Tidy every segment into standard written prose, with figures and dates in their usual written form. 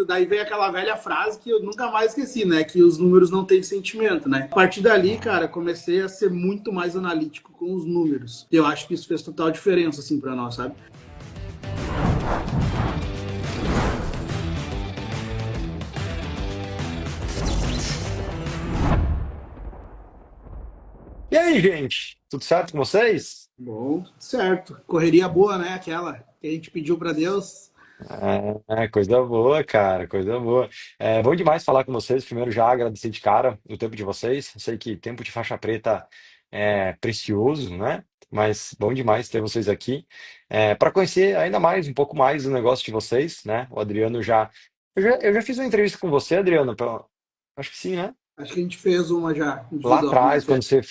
daí veio aquela velha frase que eu nunca mais esqueci, né? Que os números não têm sentimento, né? A partir dali, cara, comecei a ser muito mais analítico com os números. Eu acho que isso fez total diferença, assim, pra nós, sabe? E aí, gente? Tudo certo com vocês? Bom, certo. Correria boa, né? Aquela que a gente pediu pra Deus. Coisa boa, cara, coisa boa. É bom demais falar com vocês. Primeiro, já agradecer de cara o tempo de vocês. Eu sei que tempo de faixa preta é precioso, né? Mas bom demais ter vocês aqui. Para conhecer ainda mais, um pouco mais do negócio de vocês, né? O Adriano já. Eu já fiz uma entrevista com você, Adriano. Acho que sim, né? Acho que a gente fez uma já, Lá individual, né? atrás, quando você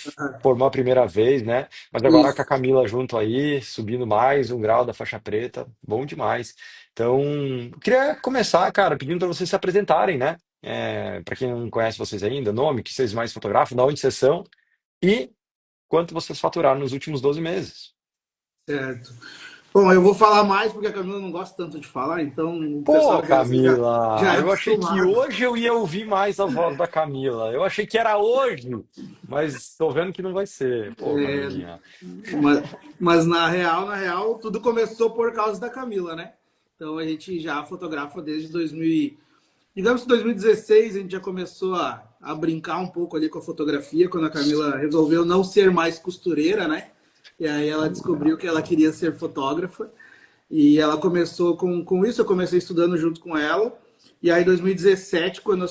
formou a primeira vez, né? Mas agora com a Isso. Camila junto aí, subindo mais um grau da faixa preta, bom demais. Então, eu queria começar, cara, pedindo para vocês se apresentarem, né? Para quem não conhece vocês ainda, nome, que vocês mais fotografam, de onde vocês são e quanto vocês faturaram nos últimos 12 meses. Certo. Bom, eu vou falar mais porque a Camila não gosta tanto de falar, então o Pô, pessoal já Camila, é eu achei que acostumado. hoje eu ia ouvir mais a voz da Camila. Eu achei que era hoje, mas estou vendo que não vai ser. Pô, É, Camilinha. mas na real, tudo começou por causa da Camila, né? Então a gente já fotografa desde 2000, digamos que 2016 a gente já começou a brincar um pouco ali com a fotografia, quando a Camila resolveu não ser mais costureira, né? E aí ela descobriu que ela queria ser fotógrafa. E ela começou com isso, eu comecei estudando junto com ela. E aí, em 2017, quando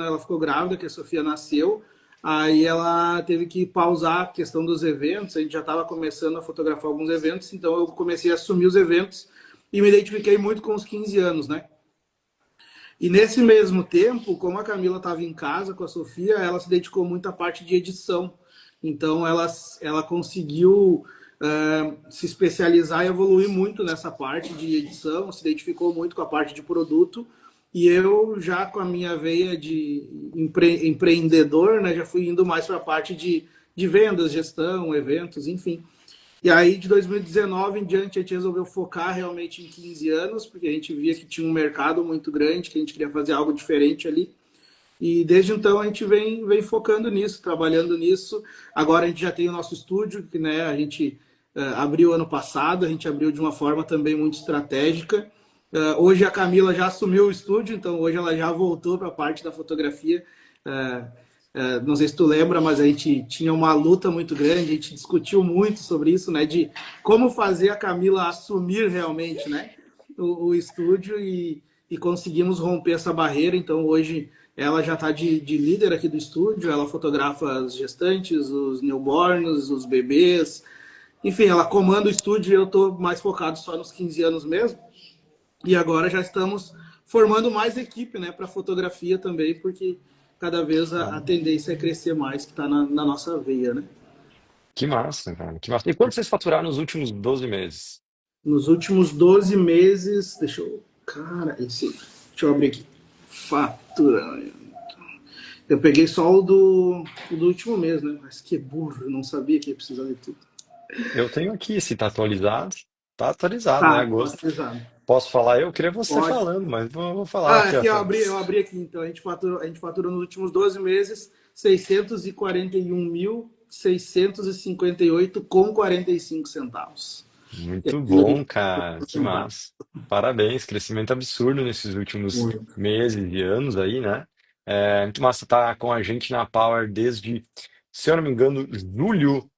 ela ficou grávida, que a Sofia nasceu, aí ela teve que pausar a questão dos eventos. A gente já estava começando a fotografar alguns eventos, então eu comecei a assumir os eventos e me identifiquei muito com os 15 anos, né? E nesse mesmo tempo, como a Camila estava em casa com a Sofia, ela se dedicou muito à parte de edição. Então, ela conseguiu se especializar e evoluir muito nessa parte de edição, se identificou muito com a parte de produto. E eu, já com a minha veia de empreendedor, né, já fui indo mais para a parte de vendas, gestão, eventos, enfim. E aí, de 2019 em diante, a gente resolveu focar realmente em 15 anos, porque a gente via que tinha um mercado muito grande, que a gente queria fazer algo diferente ali. E desde então a gente vem focando nisso, trabalhando nisso. Agora a gente já tem o nosso estúdio, que né, a gente abriu ano passado, a gente abriu de uma forma também muito estratégica. Hoje a Camila já assumiu o estúdio, então hoje ela já voltou para a parte da fotografia. Não sei se tu lembra, mas a gente tinha uma luta muito grande, a gente discutiu muito sobre isso, né? De como fazer a Camila assumir realmente, né? O estúdio e conseguimos romper essa barreira. Então hoje ela já está de líder aqui do estúdio, ela fotografa as gestantes, os newborns, os bebês. Enfim, ela comanda o estúdio e eu estou mais focado só nos 15 anos mesmo. E agora já estamos formando mais equipe, né, para fotografia também, porque cada vez a tendência é crescer mais, que está na nossa veia, né? Que massa, cara, que massa. E quanto vocês faturaram nos últimos 12 meses? Nos últimos 12 meses, deixa eu abrir aqui. Fatura. Eu peguei só o do último mês, né? Mas que burro, eu não sabia que ia precisar de tudo. Eu tenho aqui, se tá atualizado. Tá atualizado, né? Tá, tá Agosto. atualizado. Posso falar? Eu queria você Pode. falando, mas vou falar aqui, ó. Aqui eu abri aqui, então. A gente faturou nos últimos 12 meses 641.658,45 centavos. Muito bom, cara. Que massa. Parabéns, crescimento absurdo nesses últimos Muito. meses e anos aí, né? Muito massa estar com a gente na Power desde, se eu não me engano, julho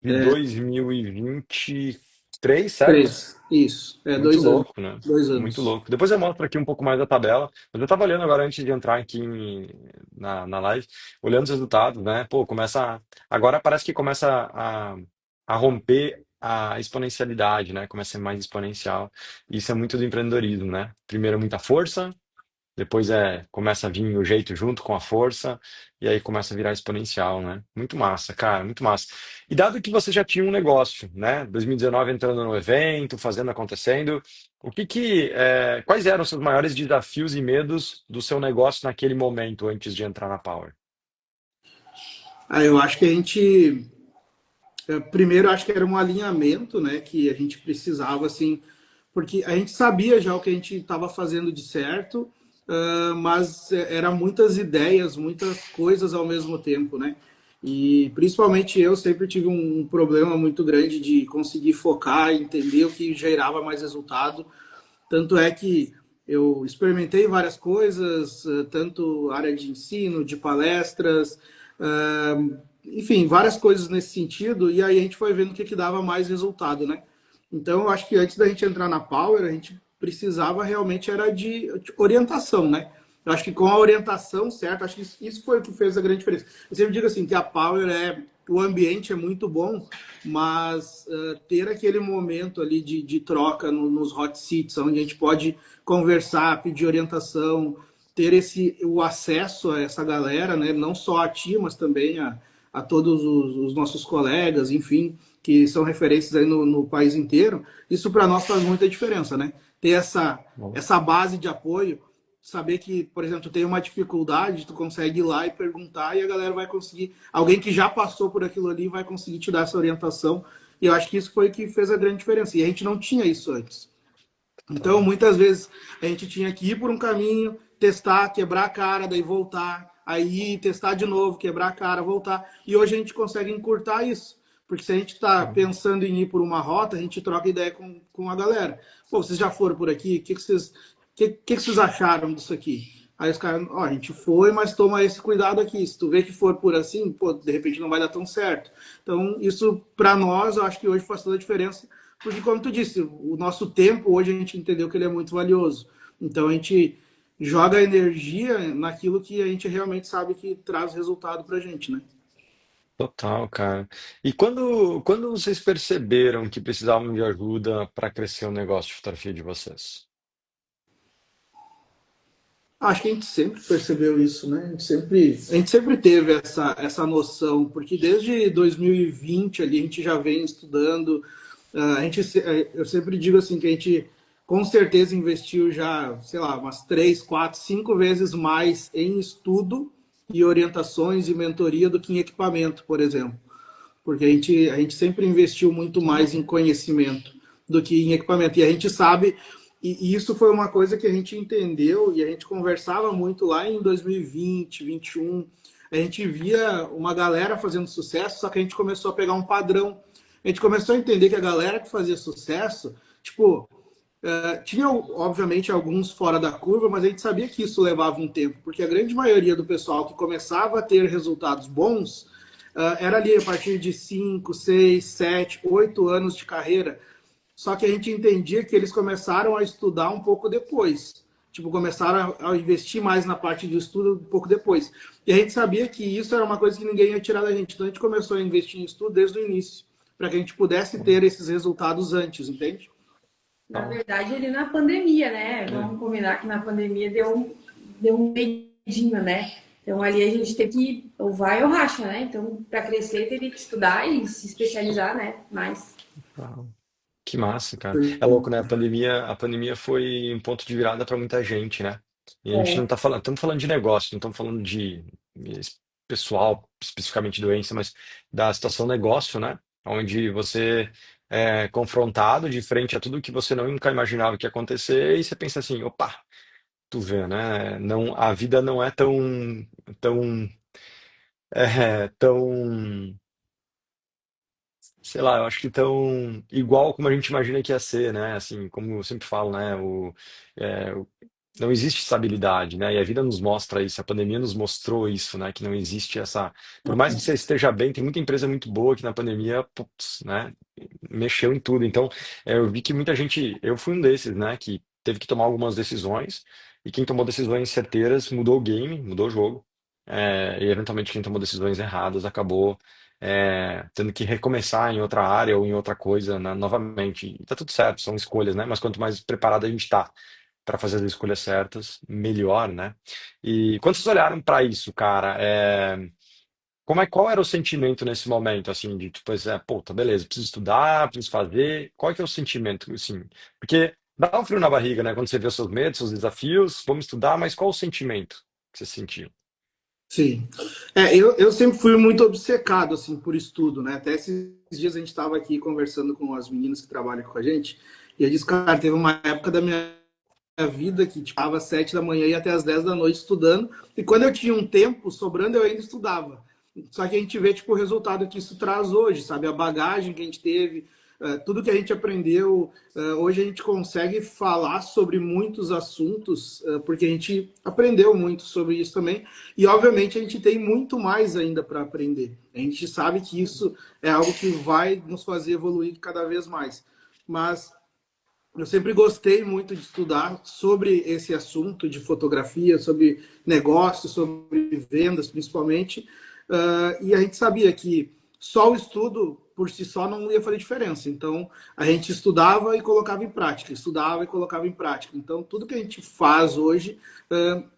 de É, 2023, certo? três. Isso. É Muito 2 anos. louco, né? Dois Muito anos. louco. Depois eu mostro aqui um pouco mais da tabela. Mas eu tava olhando agora antes de entrar aqui na live, olhando os resultados, né? Pô, agora parece que começa a romper a exponencialidade, né? Começa a ser mais exponencial. Isso é muito do empreendedorismo, né? Primeiro muita força, depois começa a vir o jeito junto com a força, e aí começa a virar exponencial, né? Muito massa, cara, muito massa. E dado que você já tinha um negócio, né? 2019 entrando no evento, fazendo acontecendo, quais eram os seus maiores desafios e medos do seu negócio naquele momento antes de entrar na Power? Eu acho que a gente. Primeiro, acho que era um alinhamento, né? Que a gente precisava, assim. Porque a gente sabia já o que a gente estava fazendo de certo mas era muitas ideias, muitas coisas ao mesmo tempo, né? E principalmente eu sempre tive um problema muito grande de conseguir focar, entender o que gerava mais resultado. Tanto é que eu experimentei várias coisas, tanto área de ensino, de palestras, enfim, várias coisas nesse sentido, e aí a gente foi vendo o que, que dava mais resultado, né? Então, eu acho que antes da gente entrar na Power, a gente precisava realmente era de orientação, né? Eu acho que com a orientação certa, acho que isso foi o que fez a grande diferença. Eu sempre digo assim, que a Power o ambiente é muito bom, mas ter aquele momento ali de troca nos hot seats, onde a gente pode conversar, pedir orientação, ter o acesso a essa galera, né? Não só a ti, mas também a todos os nossos colegas, enfim, que são referências aí no país inteiro, isso para nós faz muita diferença, né? Ter essa base de apoio, saber que, por exemplo, tu tem uma dificuldade, tu consegue ir lá e perguntar e a galera vai conseguir, alguém que já passou por aquilo ali vai conseguir te dar essa orientação. E eu acho que isso foi o que fez a grande diferença. E a gente não tinha isso antes. Então, Tá. muitas vezes, a gente tinha que ir por um caminho, testar, quebrar a cara, daí voltar, aí testar de novo, quebrar a cara, voltar. E hoje a gente consegue encurtar isso. Porque se a gente está pensando em ir por uma rota, a gente troca ideia com a galera. Pô, vocês já foram por aqui? Que vocês acharam disso aqui? Aí os caras, ó, a gente foi, mas toma esse cuidado aqui. Se tu vê que for por assim, pô, de repente não vai dar tão certo. Então, isso para nós, eu acho que hoje faz toda a diferença, porque como tu disse, o nosso tempo hoje a gente entendeu que ele é muito valioso. Então a gente joga energia naquilo que a gente realmente sabe que traz resultado pra gente, né? Total, cara. E quando vocês perceberam que precisavam de ajuda para crescer o negócio de fotografia de vocês? Acho que a gente sempre percebeu isso, né? A gente sempre teve essa noção, porque desde 2020 ali a gente já vem estudando. Eu sempre digo assim que a gente com certeza investiu já, sei lá, umas 3, 4, 5 vezes mais em estudo e orientações e mentoria do que em equipamento, por exemplo. Porque a gente sempre investiu muito mais em conhecimento do que em equipamento. E a gente sabe, e isso foi uma coisa que a gente entendeu e a gente conversava muito lá em 2020, 2021. A gente via uma galera fazendo sucesso, só que a gente começou a pegar um padrão. A gente começou a entender que a galera que fazia sucesso, tipo, tinha obviamente alguns fora da curva, mas a gente sabia que isso levava um tempo, porque a grande maioria do pessoal que começava a ter resultados bons era ali a partir de 5, 6, 7, 8 anos de carreira. Só que a gente entendia que eles começaram a estudar um pouco depois. Tipo, começaram a investir mais na parte de estudo um pouco depois. E a gente sabia que isso era uma coisa que ninguém ia tirar da gente. Então a gente começou a investir em estudo desde o início, para que a gente pudesse ter esses resultados antes, entende? Na verdade, ali na pandemia, né? Vamos combinar que na pandemia deu um medinho, né? Então ali a gente teve que ou vai ou racha, né? Então, para crescer, teve que estudar e se especializar, né? Mais. Ah, que massa, cara. É louco, né? A pandemia foi um ponto de virada para muita gente, né? E a gente não tá falando, estamos falando de negócio, não estamos falando de pessoal, especificamente doença, mas da situação negócio, né? Onde você é confrontado de frente a tudo que você nunca imaginava que ia acontecer, e você pensa assim, opa, tu vê, né? Não, a vida não é tão, tão, sei lá, eu acho que tão igual como a gente imagina que ia ser, né? Assim, como eu sempre falo, né? Não existe estabilidade, né? E a vida nos mostra isso, a pandemia nos mostrou isso, né? Que não existe essa. Por mais que você esteja bem, tem muita empresa muito boa que na pandemia, putz, né? Mexeu em tudo. Então, eu vi que muita gente. Eu fui um desses, né? Que teve que tomar algumas decisões, e quem tomou decisões certeiras mudou o game, mudou o jogo. E eventualmente quem tomou decisões erradas acabou tendo que recomeçar em outra área ou em outra coisa, né, novamente. E tá tudo certo, são escolhas, né? Mas quanto mais preparado a gente tá para fazer as escolhas certas, melhor, né? E quando vocês olharam para isso, cara, qual era o sentimento nesse momento, assim, de tipo, pô, tá beleza, preciso estudar, preciso fazer. Qual é que é o sentimento, assim? Porque dá um frio na barriga, né? Quando você vê os seus medos, seus desafios, vamos estudar, mas qual o sentimento que você sentiu? Sim. Eu sempre fui muito obcecado assim por estudo, né? Até esses dias a gente estava aqui conversando com as meninas que trabalham com a gente, e eu disse, cara, teve uma época da minha vida, que ficava às 7 da manhã e até às 10 da noite estudando. E quando eu tinha um tempo sobrando, eu ainda estudava. Só que a gente vê tipo, o resultado que isso traz hoje, sabe? A bagagem que a gente teve, tudo que a gente aprendeu. Hoje a gente consegue falar sobre muitos assuntos, porque a gente aprendeu muito sobre isso também. E, obviamente, a gente tem muito mais ainda para aprender. A gente sabe que isso é algo que vai nos fazer evoluir cada vez mais. Mas eu sempre gostei muito de estudar sobre esse assunto de fotografia, sobre negócios, sobre vendas, principalmente. E a gente sabia que só o estudo por si só não ia fazer diferença. Então, a gente estudava e colocava em prática, estudava e colocava em prática. Então, tudo que a gente faz hoje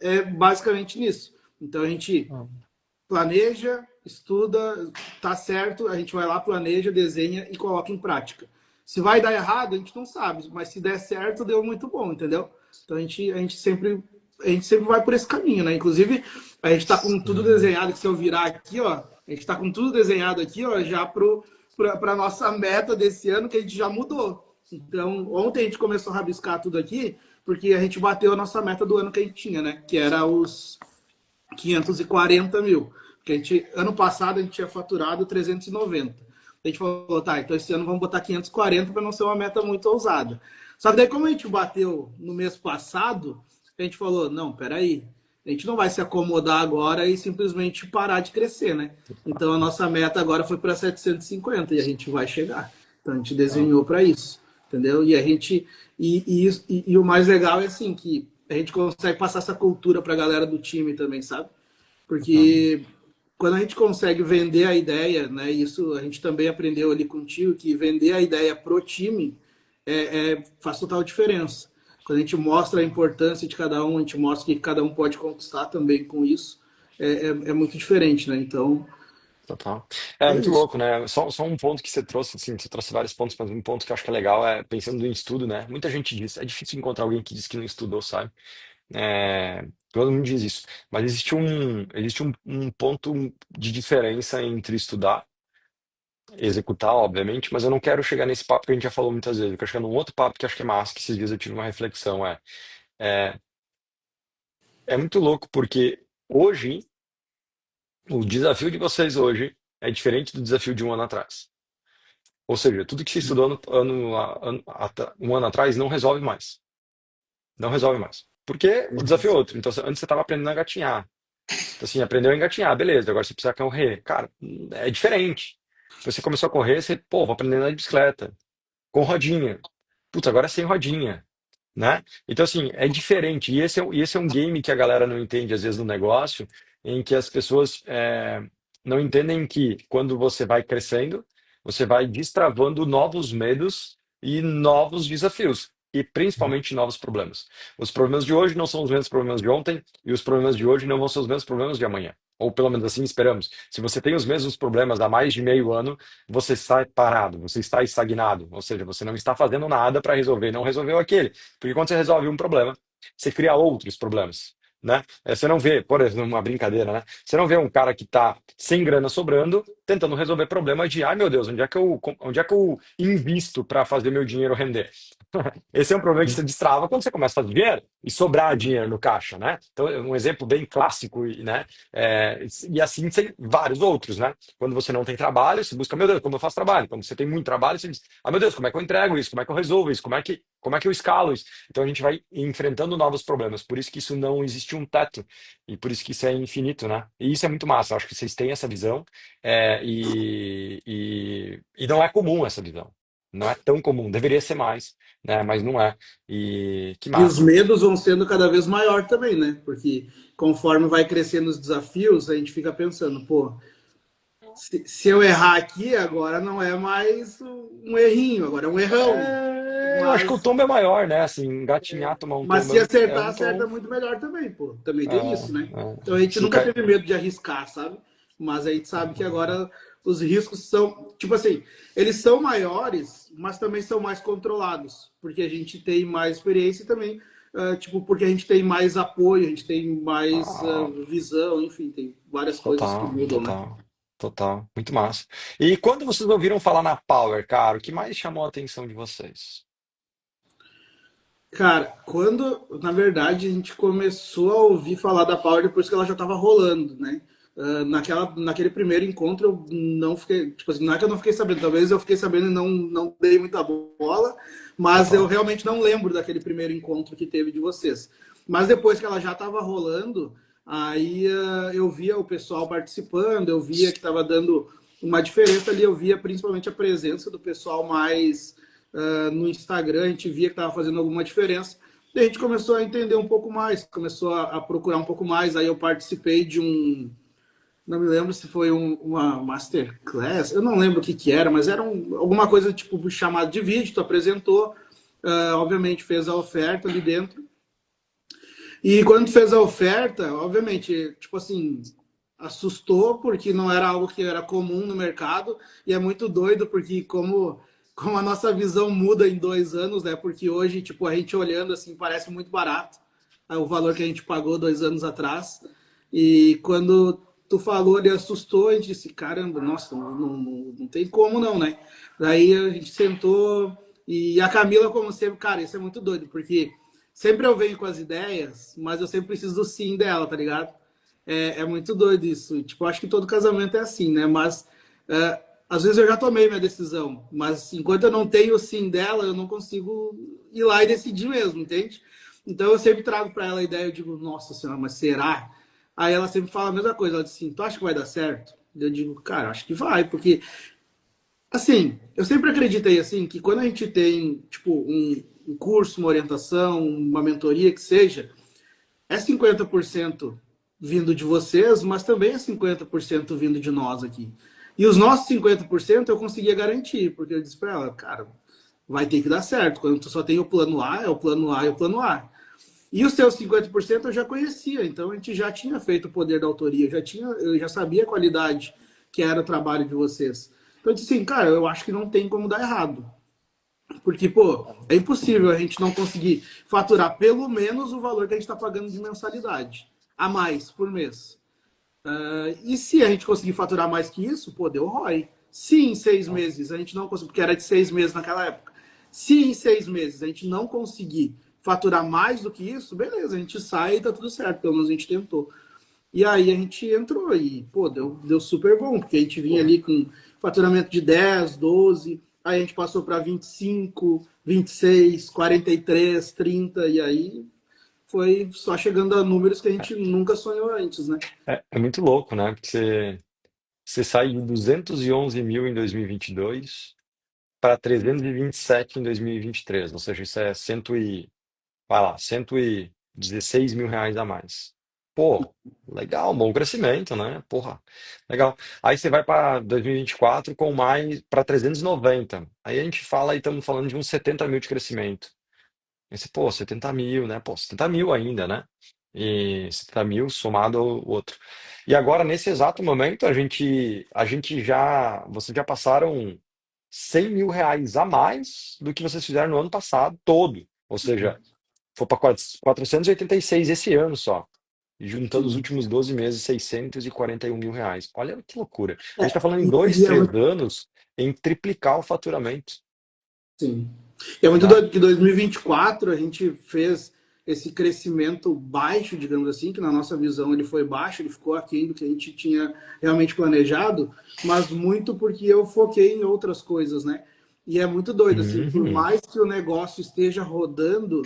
é basicamente nisso. Então, a gente planeja, estuda, tá certo, a gente vai lá, planeja, desenha e coloca em prática. Se vai dar errado, a gente não sabe, mas se der certo, deu muito bom, entendeu? Então a gente sempre vai por esse caminho, né? Inclusive, a gente está com tudo Sim. desenhado, que se eu virar aqui, ó, a gente está com tudo desenhado aqui, ó, já para a nossa meta desse ano, que a gente já mudou. Então, ontem a gente começou a rabiscar tudo aqui, porque a gente bateu a nossa meta do ano que a gente tinha, né? Que era os 540 mil. Porque ano passado a gente tinha faturado 390. A gente falou, tá, então esse ano vamos botar 540 para não ser uma meta muito ousada. Só que daí, como a gente bateu no mês passado, a gente falou, não, peraí, a gente não vai se acomodar agora e simplesmente parar de crescer, né? Então a nossa meta agora foi para 750 e a gente vai chegar. Então a gente desenhou para isso, entendeu? E a gente e o mais legal é assim que a gente consegue passar essa cultura para a galera do time também, sabe? Porque quando a gente consegue vender a ideia, né? Isso a gente também aprendeu ali contigo, que vender a ideia pro time faz total diferença. Quando a gente mostra a importância de cada um, a gente mostra o que cada um pode conquistar também com isso, é muito diferente, né? Então, Total. É é muito isso. louco, né? Só um ponto que você trouxe, assim, você trouxe vários pontos, mas um ponto que eu acho que é legal é pensando em estudo, né? Muita gente diz, é difícil encontrar alguém que diz que não estudou, sabe? Todo mundo diz isso. Mas existe um ponto de diferença entre estudar e executar, obviamente, mas eu não quero chegar nesse papo que a gente já falou muitas vezes. Eu quero chegar num outro papo que acho que é massa, que esses dias eu tive uma reflexão. É, é muito louco porque hoje, o desafio de vocês hoje é diferente do desafio de um ano atrás. Ou seja, tudo que você estudou um ano atrás não resolve mais. Não resolve mais. Porque o desafio é outro. Então, antes você estava aprendendo a gatinhar. Então, assim, aprendeu a engatinhar, beleza. Agora você precisa correr. Cara, é diferente. Você começou a correr, você, pô, vou aprender a andar de bicicleta. Com rodinha. Putz, agora é sem rodinha, né? Então, assim, é diferente. E esse é um game que a galera não entende, às vezes, no negócio, em que as pessoas não entendem que quando você vai crescendo, você vai destravando novos medos e novos desafios. E principalmente novos problemas. Os problemas de hoje não são os mesmos problemas de ontem, e os problemas de hoje não vão ser os mesmos problemas de amanhã. Ou pelo menos assim esperamos. Se você tem os mesmos problemas há mais de meio ano, você está parado, você está estagnado, ou seja, você não está fazendo nada para resolver, não resolveu aquele. Porque quando você resolve um problema, você cria outros problemas, né? Você não vê, por exemplo, uma brincadeira, né? Você não vê um cara que está sem grana sobrando, tentando resolver problema de, ai meu Deus, onde é que eu invisto para fazer meu dinheiro render? Esse é um problema que você destrava quando você começa a fazer dinheiro e sobrar dinheiro no caixa, né? Então, é um exemplo bem clássico, né? E assim tem vários outros, né? Quando você não tem trabalho, você busca, meu Deus, como eu faço trabalho? Quando você tem muito trabalho, você diz, ah, meu Deus, como é que eu entrego isso? Como é que eu resolvo isso? Como é que eu escalo isso? Então a gente vai enfrentando novos problemas. Por isso que isso não existe um teto. E por isso que isso é infinito, né? E isso é muito massa. Eu acho que vocês têm essa visão. E não é comum essa visão. Não é tão comum. Deveria ser mais, né? Mas não é. E que E os massa. medos vão sendo cada vez maior também, né? Porque conforme vai crescendo os desafios, a gente fica pensando, pô, se eu errar aqui, agora não é mais um errinho, agora é um errão. Eu acho que o Mas, tombo é maior, né? Assim, engatinhar, tomar um mas tombo se é acertar, um acerta tom. muito melhor também, pô. Também tem isso, né? Então a gente Se nunca cai... teve medo de arriscar, sabe? Mas a gente sabe que agora os riscos são, tipo assim, eles são maiores, mas também são mais controlados, porque a gente tem mais experiência e também, tipo, porque a gente tem mais apoio, a gente tem mais Ah, visão, enfim, tem várias coisas que total, mudam, né? total, total. Muito massa. E quando vocês ouviram falar na Power, cara, o que mais chamou a atenção de vocês? Cara, quando, na verdade, a gente começou a ouvir falar da Power depois que ela já estava rolando, né? Naquele primeiro encontro eu não fiquei, tipo assim, não é que eu não fiquei sabendo, talvez eu fiquei sabendo e não dei muita bola, mas eu Aham. realmente não lembro daquele primeiro encontro que teve de vocês. Mas depois que ela já estava rolando, aí eu via o pessoal participando, eu via que estava dando uma diferença ali, eu via principalmente a presença do pessoal mais no Instagram, a gente via que estava fazendo alguma diferença. E a gente começou a entender um pouco mais, começou a procurar um pouco mais. Aí eu participei de um, não me lembro se foi uma masterclass, eu não lembro o que, que era, mas era alguma coisa tipo chamado de vídeo, tu apresentou, obviamente fez a oferta ali dentro. E quando tu fez a oferta, obviamente, tipo assim, assustou porque não era algo que era comum no mercado e é muito doido porque como a nossa visão muda em 2 anos, né? Porque hoje, tipo, a gente olhando assim parece muito barato o valor que a gente pagou 2 anos atrás. E quando tu falou, ele assustou, a gente disse, caramba, nossa, não tem como não, né? Daí a gente sentou e a Camila, como sempre, cara, isso é muito doido, porque sempre eu venho com as ideias, mas eu sempre preciso do sim dela, tá ligado? É muito doido isso. Tipo, acho que todo casamento é assim, né? Mas às vezes eu já tomei minha decisão, mas enquanto eu não tenho o sim dela, eu não consigo ir lá e decidir mesmo, entende? Então eu sempre trago para ela a ideia, eu digo, nossa senhora, mas será? Aí ela sempre fala a mesma coisa, ela diz assim, tu acha que vai dar certo? Eu digo, cara, acho que vai, porque assim, eu sempre acreditei assim que quando a gente tem, tipo, um curso, uma orientação, uma mentoria que seja, é 50% vindo de vocês, mas também é 50% vindo de nós aqui. E os nossos 50% eu conseguia garantir, porque eu disse para ela, cara, vai ter que dar certo. Quando tu só tem o plano A, é o plano A e o plano A. E os seus 50% eu já conhecia, então a gente já tinha feito o poder da autoria, eu já sabia a qualidade que era o trabalho de vocês. Então eu disse assim, cara, eu acho que não tem como dar errado. Porque, pô, é impossível a gente não conseguir faturar pelo menos o valor que a gente está pagando de mensalidade a mais por mês. E se a gente conseguir faturar mais que isso, pô, deu ROI. Se em 6 meses a gente não conseguir, porque era de 6 meses naquela época, se em 6 meses a gente não conseguir faturar mais do que isso, beleza, a gente sai e tá tudo certo, pelo menos a gente tentou. E aí a gente entrou e, pô, deu super bom, porque a gente vinha ali com faturamento de 10, 12, aí a gente passou para 25, 26, 43, 30, e aí foi só chegando a números que a gente nunca sonhou antes, né? É muito louco, né? Porque você sai de 211 mil em 2022 para 327 em 2023, ou seja, isso é vai lá, 116 mil reais a mais. Pô, legal, bom crescimento, né? Porra, legal. Aí você vai para 2024 com mais para 390. Aí a gente fala e estamos falando de uns 70 mil de crescimento. Aí você, pô, 70 mil, né? Pô, 70 mil ainda, né? E 70 mil somado ao outro. E agora, nesse exato momento, vocês já passaram 100 mil reais a mais do que vocês fizeram no ano passado todo. Ou seja, foi para 486 esse ano só. E juntando os Sim. últimos 12 meses, 641 mil reais. Olha que loucura. A gente É, está falando em dois, e é três muito, anos em triplicar o faturamento, sim. E é muito né? doido que em 2024 a gente fez esse crescimento baixo, digamos assim, que na nossa visão ele foi baixo, ele ficou aquém do que a gente tinha realmente planejado, mas muito porque eu foquei em outras coisas, né? E é muito doido, assim, por Uhum. mais que o negócio esteja rodando,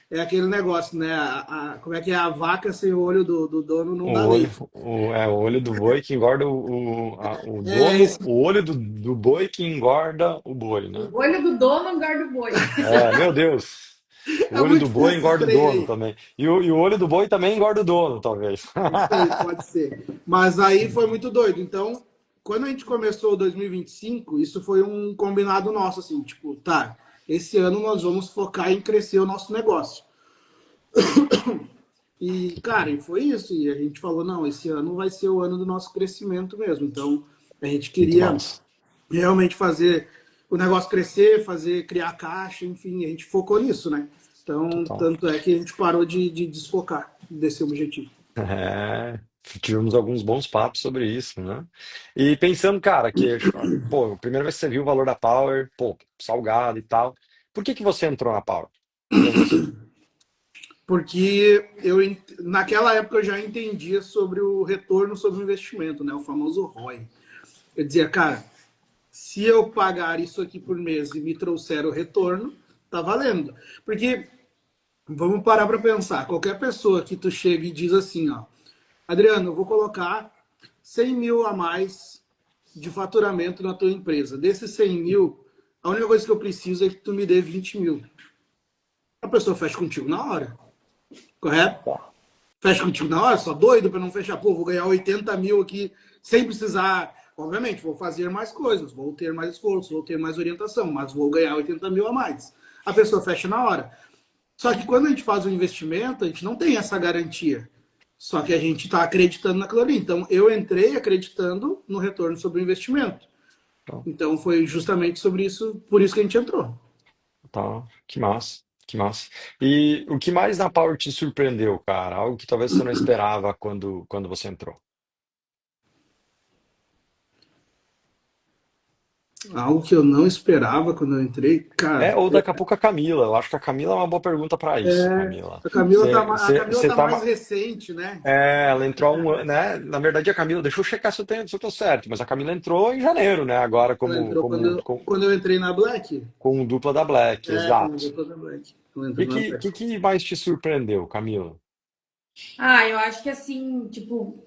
é aquele negócio, né? Como é que é? A vaca sem o olho do dono não dá leite. O olho do boi que engorda o É dono, esse, o olho do boi que engorda o boi, né? O olho do dono engorda o boi. É, meu Deus. O é olho do muito boi esse engorda o trem dono aí. também. E o olho do boi também engorda o dono, talvez. Não sei, pode ser. Mas aí foi muito doido. Então, quando a gente começou 2025, isso foi um combinado nosso, assim, tipo, tá, esse ano nós vamos focar em crescer o nosso negócio. E, cara, e foi isso. E a gente falou, não, esse ano vai ser o ano do nosso crescimento mesmo. Então, a gente Muito queria massa. realmente fazer o negócio crescer, criar caixa, enfim, a gente focou nisso, né? Então, Total. tanto é que a gente parou de desfocar desse objetivo. É, tivemos alguns bons papos sobre isso, né? E pensando, cara, pô, a primeira vez que você viu o valor da Power, pô, salgado e tal, por que que você entrou na Power? Digamos assim. Porque naquela época eu já entendia sobre o retorno sobre o investimento, né? O famoso ROI. Eu dizia, cara, se eu pagar isso aqui por mês e me trouxer o retorno, tá valendo. Porque, vamos parar para pensar, qualquer pessoa que tu chega e diz assim, ó, Adriano, eu vou colocar 100 mil a mais de faturamento na tua empresa. Desses 100 mil, a única coisa que eu preciso é que tu me dê 20 mil. A pessoa fecha contigo na hora, correto? Tá. Fecha contigo na hora, só doido para não fechar. Pô, vou ganhar 80 mil aqui sem precisar. Obviamente, vou fazer mais coisas, vou ter mais esforço, vou ter mais orientação, mas vou ganhar 80 mil a mais. A pessoa fecha na hora. Só que quando a gente faz um investimento, a gente não tem essa garantia. Só que a gente está acreditando naquilo ali. Então, eu entrei acreditando no retorno sobre o investimento. Então, Então, foi justamente sobre isso, por isso que a gente entrou. tá. Que massa. Que massa. E o que mais na Power te surpreendeu, cara? Algo que talvez você não esperava quando você entrou. Algo que eu não esperava quando eu entrei, É, cara. ou daqui a pouco a Camila. Eu acho que a Camila é uma boa pergunta para isso, Camila. A Camila Você tá tá, mais recente, né? ela entrou há um ano, né? Na verdade, a Camila, deixa eu checar se eu tô certo, mas a Camila entrou em janeiro, né? Agora Ela como, entrou como, com, quando eu entrei na Black. com dupla da Black, Como exato. dupla da Black. Ela E entrou na Black. que mais te surpreendeu, Camila? Ah, eu acho que assim, tipo,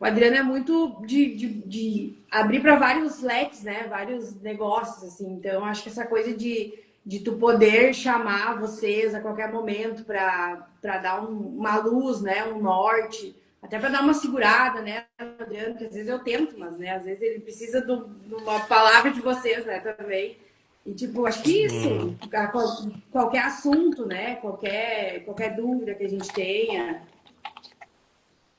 o Adriano é muito de abrir para vários leques, né? Vários negócios, assim. Então, eu acho que essa coisa de tu poder chamar vocês a qualquer momento para dar uma luz, né? Um norte, até para dar uma segurada, né, Adriano? Que às vezes eu tento, mas, né? Às vezes ele precisa de uma palavra de vocês, né? Também. E, tipo, acho que isso, Hum, qualquer assunto, né? Qualquer dúvida que a gente tenha.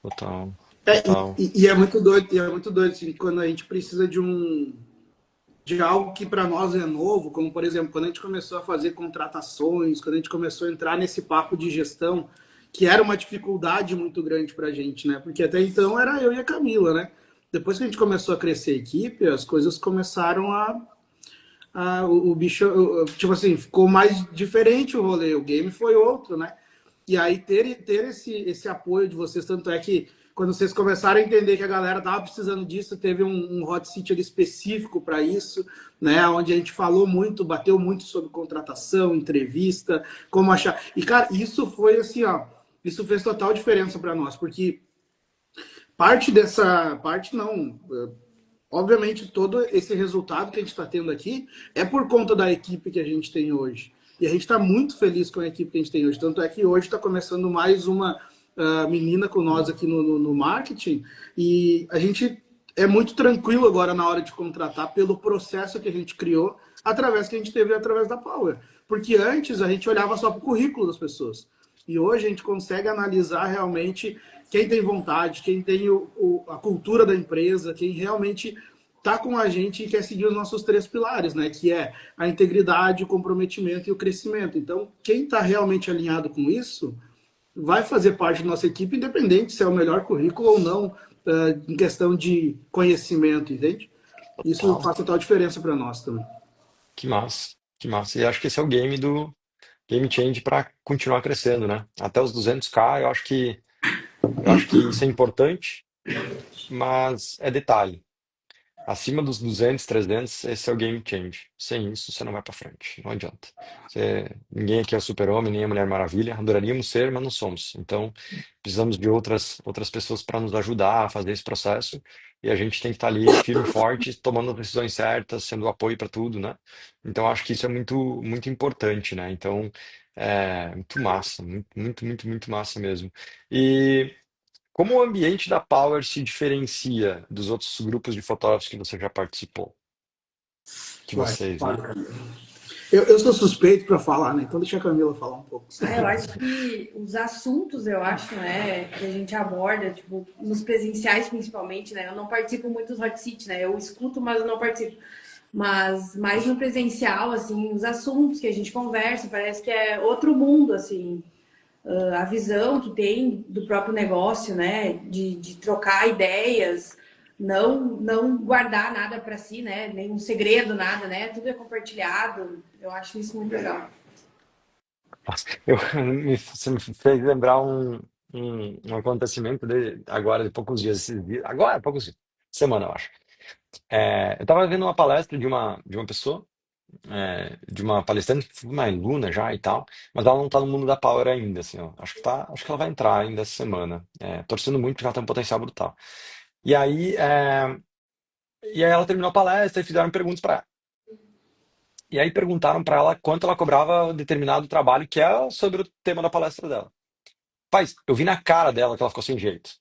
total, É, total. e é muito doido, assim, quando a gente precisa de algo que para nós é novo, como por exemplo, quando a gente começou a fazer contratações, quando a gente começou a entrar nesse papo de gestão, que era uma dificuldade muito grande para a gente, né? Porque até então era eu e a Camila, né? Depois que a gente começou a crescer a equipe, as coisas começaram o bicho, tipo assim, ficou mais diferente o rolê, o game foi outro, né? E aí ter esse apoio de vocês, tanto é que quando vocês começaram a entender que a galera tava precisando disso, teve um hot seat ali específico para isso, né? Onde a gente falou muito, bateu muito sobre contratação, entrevista, como achar. E, cara, isso foi assim, ó, isso fez total diferença para nós, porque parte não, obviamente, todo esse resultado que a gente está tendo aqui é por conta da equipe que a gente tem hoje. E a gente está muito feliz com a equipe que a gente tem hoje. Tanto é que hoje está começando mais uma menina com nós aqui no marketing. E a gente é muito tranquilo agora na hora de contratar pelo processo que a gente criou através que a gente teve através da Power. Porque antes a gente olhava só para o currículo das pessoas. E hoje a gente consegue analisar realmente quem tem vontade, quem tem a cultura da empresa, quem realmente está com a gente e quer seguir os nossos três pilares, né? Que é a integridade, o comprometimento e o crescimento. Então, quem está realmente alinhado com isso vai fazer parte da nossa equipe, independente se é o melhor currículo ou não, em questão de conhecimento, entende? Isso Total. faz total diferença para nós também. Que massa, que massa. E acho que esse é o game do Game Change para continuar crescendo, né? Até os 200K, eu acho que isso é importante, mas é detalhe. Acima dos 200, 300, esse é o game change. Sem isso, você não vai para frente. Não adianta. Ninguém aqui é o super-homem, nem a Mulher Maravilha. Adoraríamos ser, mas não somos. Então, precisamos de outras pessoas para nos ajudar a fazer esse processo. E a gente tem que estar ali firme e forte, tomando as decisões certas, sendo apoio para tudo, né? Então, acho que isso é muito, muito importante, né? Então, muito massa. Muito, muito, muito, muito massa mesmo. E como o ambiente da Power se diferencia dos outros grupos de fotógrafos que você já participou? Que Vai, vocês, fala, né? Camila. Eu sou suspeito para falar, né? Então deixa a Camila falar um pouco. Ah, eu acho que os assuntos, eu acho, né, que a gente aborda, tipo, nos presenciais principalmente, né, eu não participo muito dos hot seat, né, eu escuto, mas eu não participo. Mas mais no presencial, assim, os assuntos que a gente conversa, parece que é outro mundo, assim, a visão que tem do próprio negócio, né, de trocar ideias, não guardar nada para si, né, nenhum segredo, nada, né, tudo é compartilhado, eu acho isso muito legal. Nossa, você me fez lembrar um acontecimento agora, de poucos dias, agora, poucos dias, semana, eu acho. Eu estava vendo uma palestra de uma pessoa, de uma palestrante, uma aluna já e tal, mas ela não está no mundo da Power ainda, assim, ó. Acho que ela vai entrar ainda essa semana. Torcendo muito porque ela tem um potencial brutal. E aí, é, e aí ela terminou a palestra e fizeram perguntas para ela. E aí perguntaram para ela quanto ela cobrava um determinado trabalho que é sobre o tema da palestra dela. Paz, eu vi na cara dela que ela ficou sem jeito.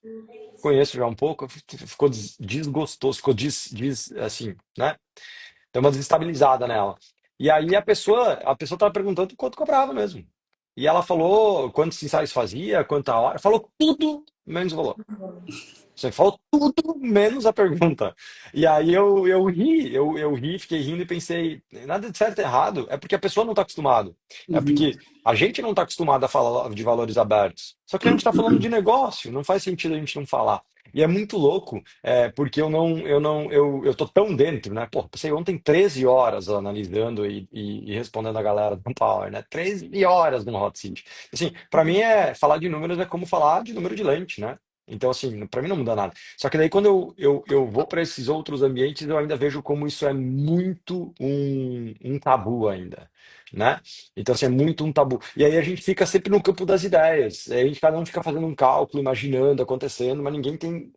Conheço já um pouco, ficou desgostoso, ficou assim, né? Deu uma desestabilizada nela. E aí a pessoa tava perguntando quanto cobrava mesmo. E ela falou quantos ensaios fazia, quanta hora, falou tudo menos o valor. Você falou tudo menos a pergunta. E aí eu ri, fiquei rindo e pensei, nada de certo e errado, é porque a pessoa não está acostumada. É Uhum. porque a gente não está acostumado a falar de valores abertos. Só que a gente está falando de negócio, não faz sentido a gente não falar. E é muito louco, porque eu tô tão dentro, né? Pô, passei ontem 13 horas analisando e respondendo a galera do Power, né? 13 horas no Hot Seat. Assim, para mim falar de números é como falar de número de lente, né? Então, assim, para mim não muda nada. Só que daí, quando eu vou para esses outros ambientes, eu ainda vejo como isso é muito um tabu ainda, né? Então, assim, é muito um tabu. E aí a gente fica sempre no campo das ideias. Aí a gente, cada um fica fazendo um cálculo, imaginando, acontecendo, mas ninguém tem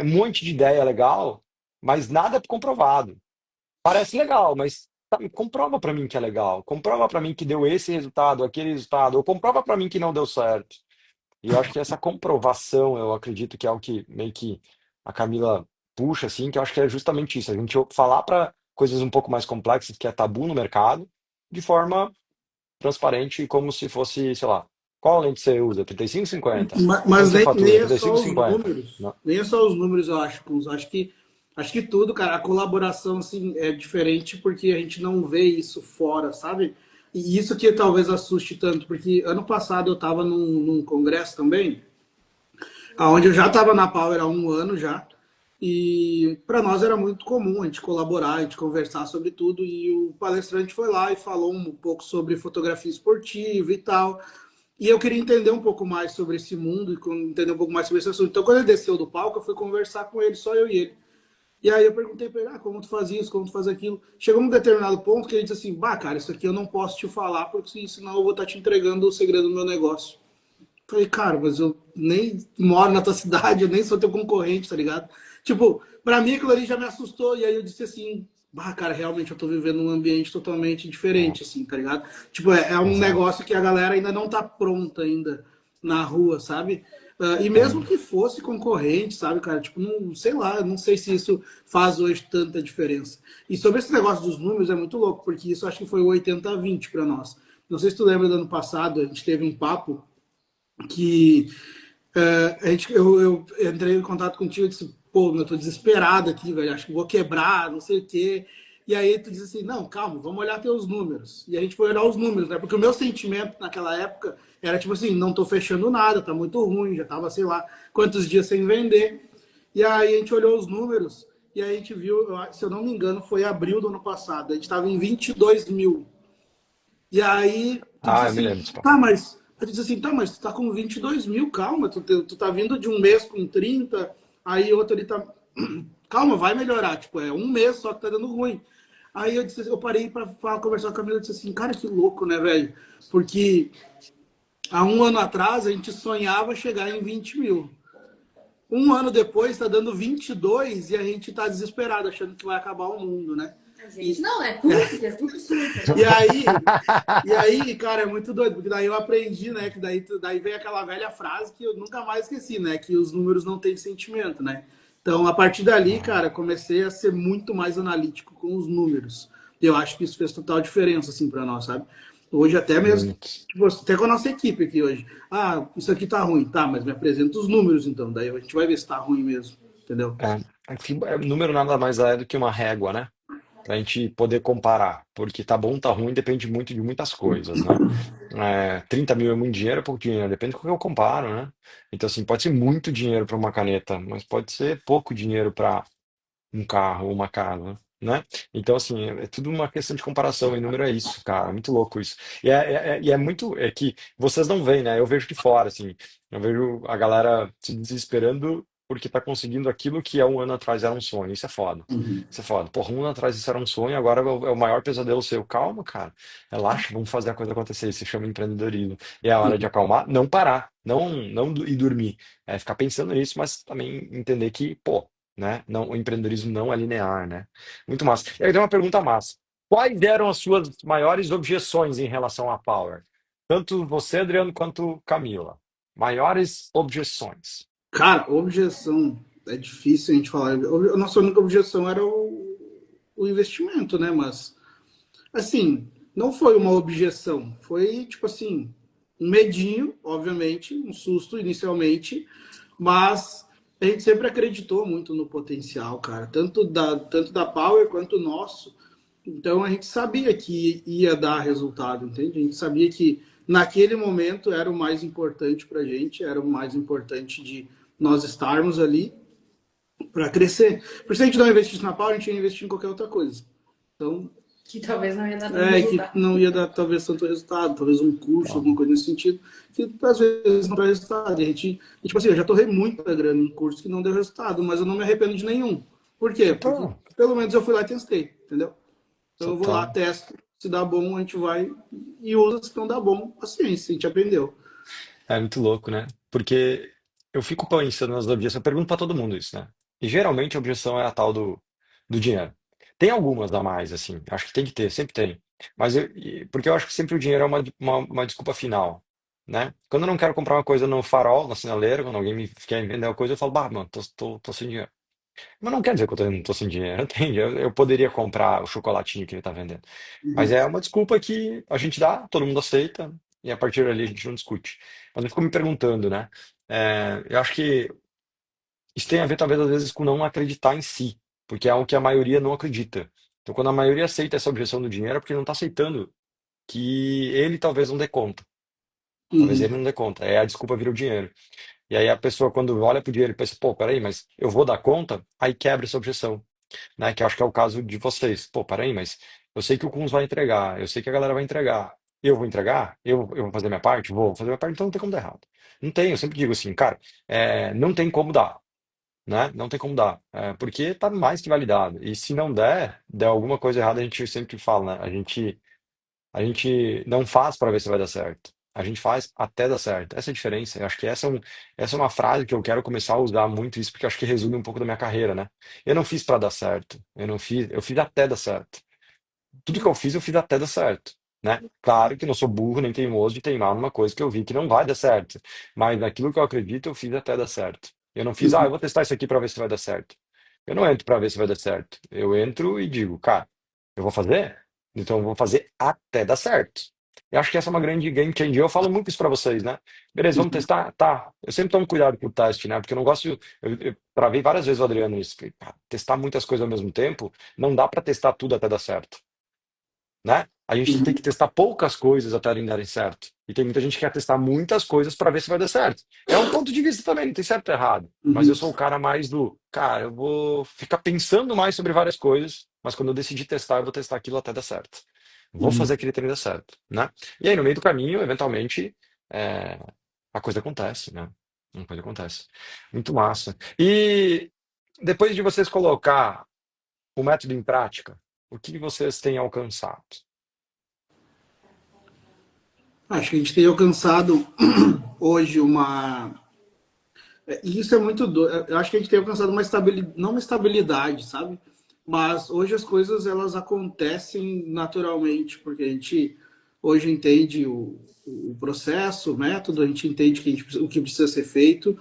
um monte de ideia legal, mas nada comprovado. Parece legal, mas comprova para mim que é legal. Comprova para mim que deu esse resultado, aquele resultado, ou comprova para mim que não deu certo. E eu acho que essa comprovação, eu acredito que é o que meio que a Camila puxa, assim, que eu acho que é justamente isso, a gente falar para coisas um pouco mais complexas, que é tabu no mercado, de forma transparente, como se fosse, sei lá, qual lente você usa? 35, 50? Mas Quanto você nem fatura? é só 35, os 50? números. Não. Nem é só os números, eu acho, Kunz. Acho que tudo, cara, a colaboração assim, é diferente porque a gente não vê isso fora, sabe? E isso que talvez assuste tanto, porque ano passado eu estava num congresso também, onde eu já estava na Power há um ano já, e para nós era muito comum a gente colaborar, a gente conversar sobre tudo, e o palestrante foi lá e falou um pouco sobre fotografia esportiva e tal. E eu queria entender um pouco mais sobre esse mundo e entender um pouco mais sobre esse assunto. Então, quando ele desceu do palco, eu fui conversar com ele, só eu e ele. E aí eu perguntei pra ele, como tu faz isso, como tu faz aquilo. Chegou num determinado ponto que ele disse assim, bah, cara, isso aqui eu não posso te falar, porque senão eu vou estar te entregando o segredo do meu negócio. Falei, cara, mas eu nem moro na tua cidade, eu nem sou teu concorrente, tá ligado? Tipo, pra mim aquilo ali já me assustou. E aí eu disse assim, bah, cara, realmente eu tô vivendo num ambiente totalmente É, diferente, assim, tá ligado? Tipo, é um exato. negócio que a galera ainda não tá pronta ainda na rua, sabe? E mesmo É. que fosse concorrente, sabe, cara? Tipo, não sei lá, não sei se isso faz hoje tanta diferença. E sobre esse negócio dos números é muito louco, porque isso acho que foi o 80-20 para nós. Não sei se tu lembra do ano passado, a gente teve um papo que eu entrei em contato contigo e disse, pô, eu tô desesperado aqui, velho, acho que vou quebrar, não sei o quê. E aí tu disse assim, não, calma, vamos olhar teus números. E a gente foi olhar os números, né? Porque o meu sentimento naquela época era tipo assim, não tô fechando nada, tá muito ruim, já tava, sei lá, quantos dias sem vender. E aí a gente olhou os números e aí a gente viu, se eu não me engano, foi abril do ano passado, a gente tava em 22 mil. E aí tu disse Ah, eu me assim, lembro disso. tá, mas. Eu disse assim, tá, mas tu tá com 22 mil, calma, tu tá vindo de um mês com 30, aí outro ali tá. Calma, vai melhorar. Tipo, é um mês só que tá dando ruim. Aí eu disse, eu parei pra conversar com a Camila e disse assim, cara, que louco, né, velho? Porque há um ano atrás a gente sonhava chegar em 20 mil. Um ano depois está dando 22 e a gente tá desesperado, achando que vai acabar o mundo, né? A gente não, é tudo, porque é tudo surta, né? E aí, e aí, cara, é muito doido, porque daí eu aprendi, né? Que daí vem aquela velha frase que eu nunca mais esqueci, né? Que os números não têm sentimento, né? Então, a partir dali, cara, comecei a ser muito mais analítico com os números. E eu acho que isso fez total diferença, assim, para nós, sabe? Hoje, até mesmo, Muito. tipo, até com a nossa equipe aqui hoje. Ah, isso aqui tá ruim, tá, mas me apresenta os números, então. Daí a gente vai ver se tá ruim mesmo, entendeu? Enfim, número nada mais é do que uma régua, né? Para a gente poder comparar, porque tá bom, tá ruim, depende muito de muitas coisas, né? 30 mil é muito dinheiro, é pouco dinheiro, depende com o que eu comparo, né? Então, assim, pode ser muito dinheiro para uma caneta, mas pode ser pouco dinheiro para um carro ou uma casa. né? Então, assim, é tudo uma questão de comparação, e número é isso, cara, muito louco isso. E é muito, é que vocês não veem, né? Eu vejo de fora, assim, eu vejo a galera se desesperando porque tá conseguindo aquilo que há um ano atrás era um sonho, isso é foda. Uhum. Isso é foda. Porra, um ano atrás isso era um sonho, agora é o maior pesadelo seu. Calma, cara, relaxa, vamos fazer a coisa acontecer, isso se chama empreendedorismo. E é a hora de acalmar, não parar, não ir dormir, é ficar pensando nisso, mas também entender que, pô, né? Não, o empreendedorismo não é linear, né? Muito massa. E aí tem uma pergunta massa. Quais eram as suas maiores objeções em relação à Power? Tanto você, Adriano, quanto Camila. Maiores objeções. Cara, objeção é difícil a gente falar. A nossa única objeção era o investimento, né? Mas, assim, não foi uma objeção. Foi, tipo assim, um medinho, obviamente, um susto inicialmente, mas a gente sempre acreditou muito no potencial, cara, tanto da Power quanto nosso. Então a gente sabia que ia dar resultado, entende? A gente sabia que naquele momento era o mais importante para a gente, era o mais importante de nós estarmos ali para crescer. Porque se a gente não investisse na Power, a gente ia investir em qualquer outra coisa. Então, Que talvez não ia dar tanto que resultado. não ia dar talvez tanto resultado, talvez um curso, Tá. alguma coisa nesse sentido, que às vezes não dá resultado. E, tipo assim, eu já torrei muita grana em curso que não deu resultado, mas eu não me arrependo de nenhum. Por quê? Porque Então, pelo menos eu fui lá e testei, entendeu? Então eu vou lá, total. testo, se dá bom, a gente vai e usa, se não dá bom, paciência, a gente aprendeu. É muito louco, né? Porque eu fico pensando nas objeções, eu pergunto pra todo mundo isso, né? E geralmente a objeção é a tal do dinheiro. Tem algumas a mais, assim, acho que tem que ter, sempre tem. Mas porque eu acho que sempre o dinheiro é uma desculpa final, né? Quando eu não quero comprar uma coisa no farol, na sinaleira, quando alguém me quer vender uma coisa, eu falo, bah, mano, tô sem dinheiro. Mas não quer dizer que eu não tô sem dinheiro, entende? Eu poderia comprar o chocolatinho que ele tá vendendo. Mas Uhum. é uma desculpa que a gente dá, todo mundo aceita, e a partir dali a gente não discute. Mas eu fico me perguntando, né? Eu acho que isso tem a ver, talvez, às vezes, com não acreditar em si, porque é algo que a maioria não acredita. Então, quando a maioria aceita essa objeção do dinheiro, é porque não está aceitando que ele talvez não dê conta. Talvez Uhum. ele não dê conta. É a desculpa vira o dinheiro. E aí a pessoa, quando olha para o dinheiro e pensa, pô, peraí, mas eu vou dar conta, aí quebra essa objeção, né? Que eu acho que é o caso de vocês. Pô, peraí, mas eu sei que o Kunz vai entregar, eu sei que a galera vai entregar. Eu vou entregar? Eu vou fazer minha parte? Vou fazer minha parte, então não tem como dar errado. Não tem, eu sempre digo assim, cara, não tem como dar, né? Não tem como dar, porque tá mais que validado. E se não der alguma coisa errada, a gente sempre fala, né? A gente não faz para ver se vai dar certo. A gente faz até dar certo. Essa é a diferença. Eu acho que essa é uma frase que eu quero começar a usar muito isso, porque eu acho que resume um pouco da minha carreira, né? Eu não fiz para dar certo. Eu fiz até dar certo. Tudo que eu fiz até dar certo, né? Claro que não sou burro nem teimoso de teimar numa coisa que eu vi que não vai dar certo. Mas naquilo que eu acredito, eu fiz até dar certo. Eu não fiz, eu Uhum. vou testar isso aqui para ver se vai dar certo. Eu não entro para ver se vai dar certo. Eu entro e digo, cara, eu vou fazer? Então eu vou fazer até dar certo. Eu acho que essa é uma grande game changer. Eu falo muito isso para vocês, né? Beleza, vamos Uhum. testar? Tá. Eu sempre tomo cuidado com o teste, né? Porque eu não gosto. Eu travei várias vezes o Adriano nisso. Testar muitas coisas ao mesmo tempo, não dá para testar tudo até dar certo, né? A gente tem que Uhum. testar poucas coisas até elas darem certo. E tem muita gente que quer testar muitas coisas para ver se vai dar certo. É um ponto de vista também, não tem certo ou errado. Mas eu Uhum. sou o cara mais cara, eu vou ficar pensando mais sobre várias coisas, mas quando eu decidir testar, eu vou testar aquilo até dar certo. Vou Uhum. fazer aquele treino dar certo, né? E aí, no meio do caminho, eventualmente, é, a coisa acontece, né? Uma coisa acontece. Muito massa. E depois de vocês colocar o método em prática, o que vocês têm alcançado? Acho que a gente tem alcançado hoje uma. E isso é muito doido. Eu acho que a gente tem alcançado uma estabilidade, não uma estabilidade, sabe? Mas hoje as coisas elas acontecem naturalmente, porque a gente hoje entende o processo, o método, a gente entende o que precisa ser feito.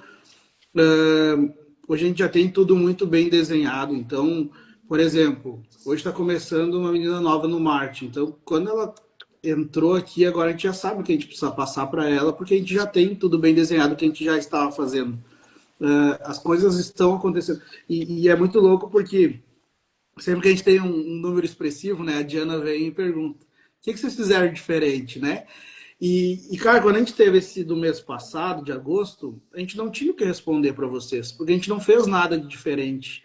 Hoje a gente já tem tudo muito bem desenhado. Então, por exemplo, hoje está começando uma menina nova no marketing. Então, quando ela entrou aqui, agora a gente já sabe o que a gente precisa passar para ela, porque a gente já tem tudo bem desenhado que a gente já estava fazendo. As coisas estão acontecendo. E é muito louco porque sempre que a gente tem um número expressivo, né, a Diana vem e pergunta: o que vocês fizeram diferente, né? Cara, quando a gente teve esse do mês passado, de agosto, a gente não tinha o que responder para vocês, porque a gente não fez nada de diferente.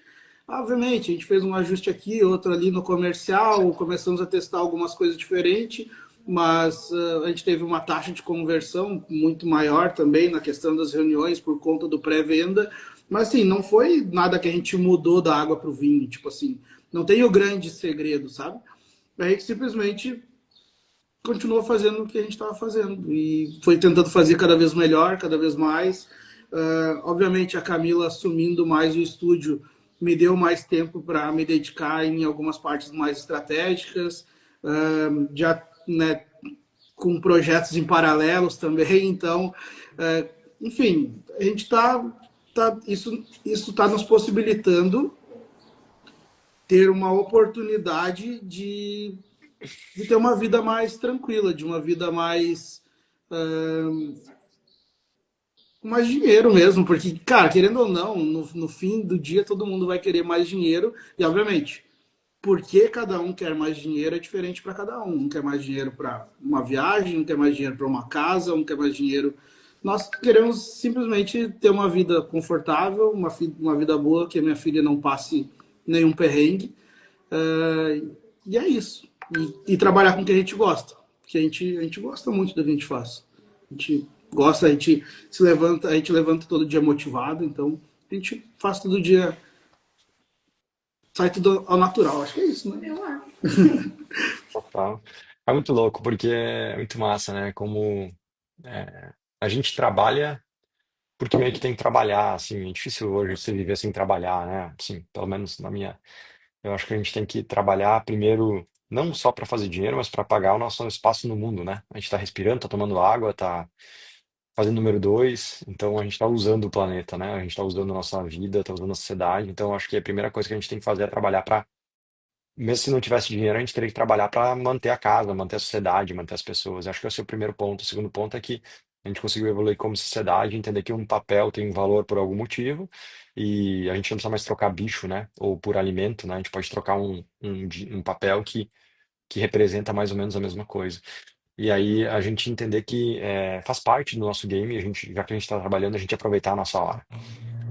Obviamente, a gente fez um ajuste aqui, outro ali no comercial, começamos a testar algumas coisas diferentes, mas a gente teve uma taxa de conversão muito maior também na questão das reuniões por conta do pré-venda. Mas assim, não foi nada que a gente mudou da água para o vinho, tipo assim, não tem o grande segredo, sabe? A gente simplesmente continuou fazendo o que a gente estava fazendo e foi tentando fazer cada vez melhor, cada vez mais. Obviamente, a Camila assumindo mais o estúdio me deu mais tempo para me dedicar em algumas partes mais estratégicas, já né, com projetos em paralelos também. Então, enfim, a gente isso está nos possibilitando ter uma oportunidade de ter uma vida mais tranquila, de uma vida mais com mais dinheiro mesmo, porque, cara, querendo ou não, no fim do dia todo mundo vai querer mais dinheiro e, obviamente, porque cada um quer mais dinheiro é diferente para cada um. Um quer mais dinheiro para uma viagem, um quer mais dinheiro para uma casa, um quer mais dinheiro. Nós queremos simplesmente ter uma vida confortável, uma vida boa, que a minha filha não passe nenhum perrengue. E é isso. E trabalhar com o que a gente gosta. Porque a gente gosta muito do que a gente faz. A gente gosta, a gente levanta todo dia motivado, então a gente faz todo dia, sai tudo ao natural. Acho que é isso, né? Eu acho. Total. É muito louco, porque é muito massa, né? Como a gente trabalha porque meio que tem que trabalhar, assim, é difícil hoje você viver sem trabalhar, né? Assim, pelo menos na minha. Eu acho que a gente tem que trabalhar primeiro, não só para fazer dinheiro, mas para pagar o nosso espaço no mundo, né? A gente está respirando, está tomando água, está fazendo número dois, então a gente está usando o planeta, né? A gente está usando a nossa vida, está usando a sociedade, então eu acho que a primeira coisa que a gente tem que fazer é trabalhar para, mesmo se não tivesse dinheiro, a gente teria que trabalhar para manter a casa, manter a sociedade, manter as pessoas. Acho que esse é o primeiro ponto. O segundo ponto é que a gente conseguiu evoluir como sociedade, entender que um papel tem um valor por algum motivo e a gente não precisa mais trocar bicho, né? Ou por alimento, né? A gente pode trocar um papel que representa mais ou menos a mesma coisa. E aí a gente entender que faz parte do nosso game, a gente, já que a gente está trabalhando, a gente aproveitar a nossa hora.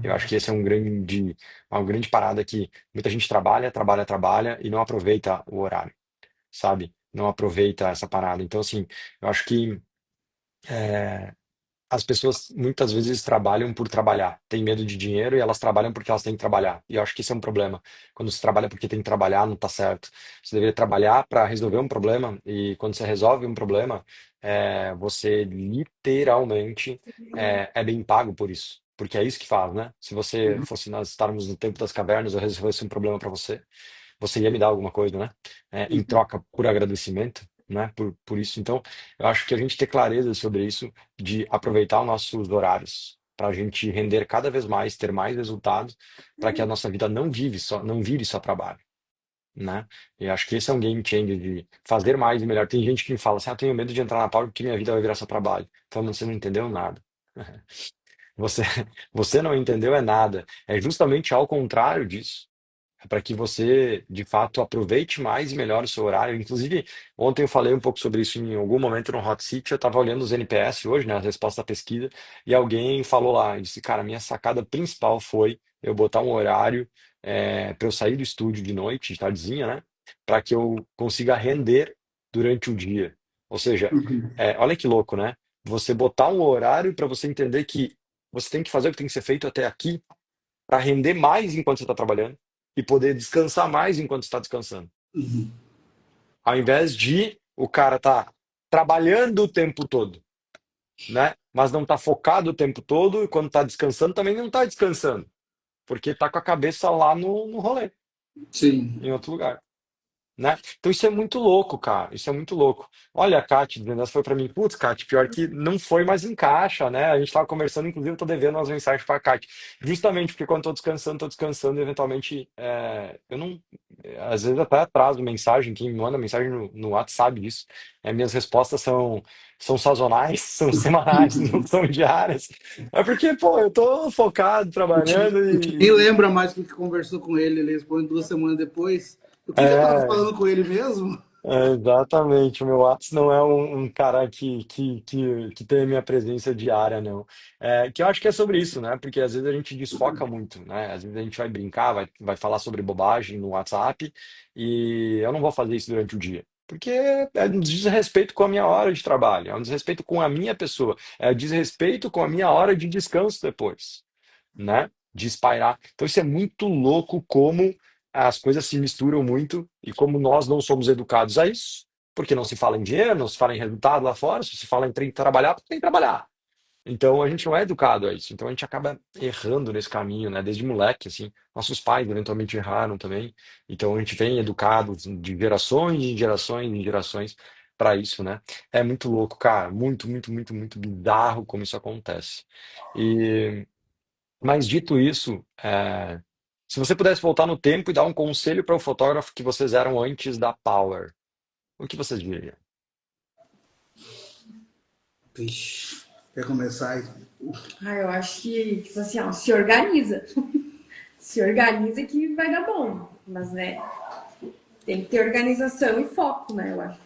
Eu acho que esse é uma grande parada que muita gente trabalha, trabalha, trabalha e não aproveita o horário, sabe? Não aproveita essa parada. Então, assim, eu acho que as pessoas muitas vezes trabalham por trabalhar, têm medo de dinheiro e elas trabalham porque elas têm que trabalhar. E eu acho que isso é um problema. Quando você trabalha porque tem que trabalhar, não tá certo. Você deveria trabalhar para resolver um problema e quando você resolve um problema, você literalmente é bem pago por isso. Porque é isso que faz, né? Se você fosse nós estarmos no tempo das cavernas, eu resolvesse um problema para você, você ia me dar alguma coisa, né? Em troca por agradecimento, né? Por isso. Então, eu acho que a gente ter clareza sobre isso, de aproveitar os nossos horários para a gente render cada vez mais, ter mais resultados, para que a nossa vida não vire só trabalho, né? E acho que esse é um game changer de fazer mais e melhor. Tem gente que me fala assim, eu tenho medo de entrar na Power porque minha vida vai virar só trabalho. Então, você não entendeu nada. Você, você não entendeu é nada. É justamente ao contrário disso. É para que você, de fato, aproveite mais e melhore o seu horário. Inclusive, ontem eu falei um pouco sobre isso em algum momento no Hot Seat. Eu estava olhando os NPS hoje, né, as respostas da pesquisa, e alguém falou lá, e disse, cara, minha sacada principal foi eu botar um horário para eu sair do estúdio de noite, de tardezinha, né, para que eu consiga render durante o dia. Ou seja, olha que louco, né? Você botar um horário para você entender que você tem que fazer o que tem que ser feito até aqui para render mais enquanto você está trabalhando e poder descansar mais enquanto está descansando. Uhum. Ao invés de o cara tá trabalhando o tempo todo, né? Mas não tá focado o tempo todo e quando tá descansando também não tá descansando, porque tá com a cabeça lá no rolê, Sim. em outro lugar. Né? Então isso é muito louco, cara. Isso é muito louco. Olha, a Kate dizendo, essa foi pra mim, putz, Kate, pior que não foi, mas encaixa, né? A gente tava conversando, inclusive eu tô devendo umas mensagens pra Kate. Justamente porque quando tô descansando, e eventualmente eu não. Às vezes até atraso mensagem, quem me manda mensagem no WhatsApp sabe disso. Minhas respostas são sazonais, são semanais, não são diárias. É porque, pô, eu tô focado, trabalhando A gente nem e. lembra mais o que conversou com ele, ele responde 2 semanas depois. O que eu tava É, falando com ele mesmo? Exatamente, o meu Whats não é um cara que tem a minha presença diária, não. Que eu acho que é sobre isso, né? Porque às vezes a gente desfoca muito, né? Às vezes a gente vai brincar, vai falar sobre bobagem no WhatsApp, e eu não vou fazer isso durante o dia. Porque é um desrespeito com a minha hora de trabalho, é um desrespeito com a minha pessoa, é um desrespeito com a minha hora de descanso depois, né? De espairar. Então isso é muito louco como as coisas se misturam muito e como nós não somos educados a isso, porque não se fala em dinheiro, não se fala em resultado lá fora, se fala em trabalhar, tem que trabalhar. Então a gente não é educado a isso. Então a gente acaba errando nesse caminho, né? Desde moleque, assim. Nossos pais eventualmente erraram também. Então a gente vem educado de gerações em gerações em gerações para isso, né? É muito louco, cara. Muito, muito, muito, muito bizarro como isso acontece. E mas dito isso, se você pudesse voltar no tempo e dar um conselho para o fotógrafo que vocês eram antes da Power, o que vocês diriam? Vixe, quer começar aí? Ah, eu acho que, tipo assim, ó, se organiza. Se organiza que vai dar bom. Mas, né, tem que ter organização e foco, né, eu acho.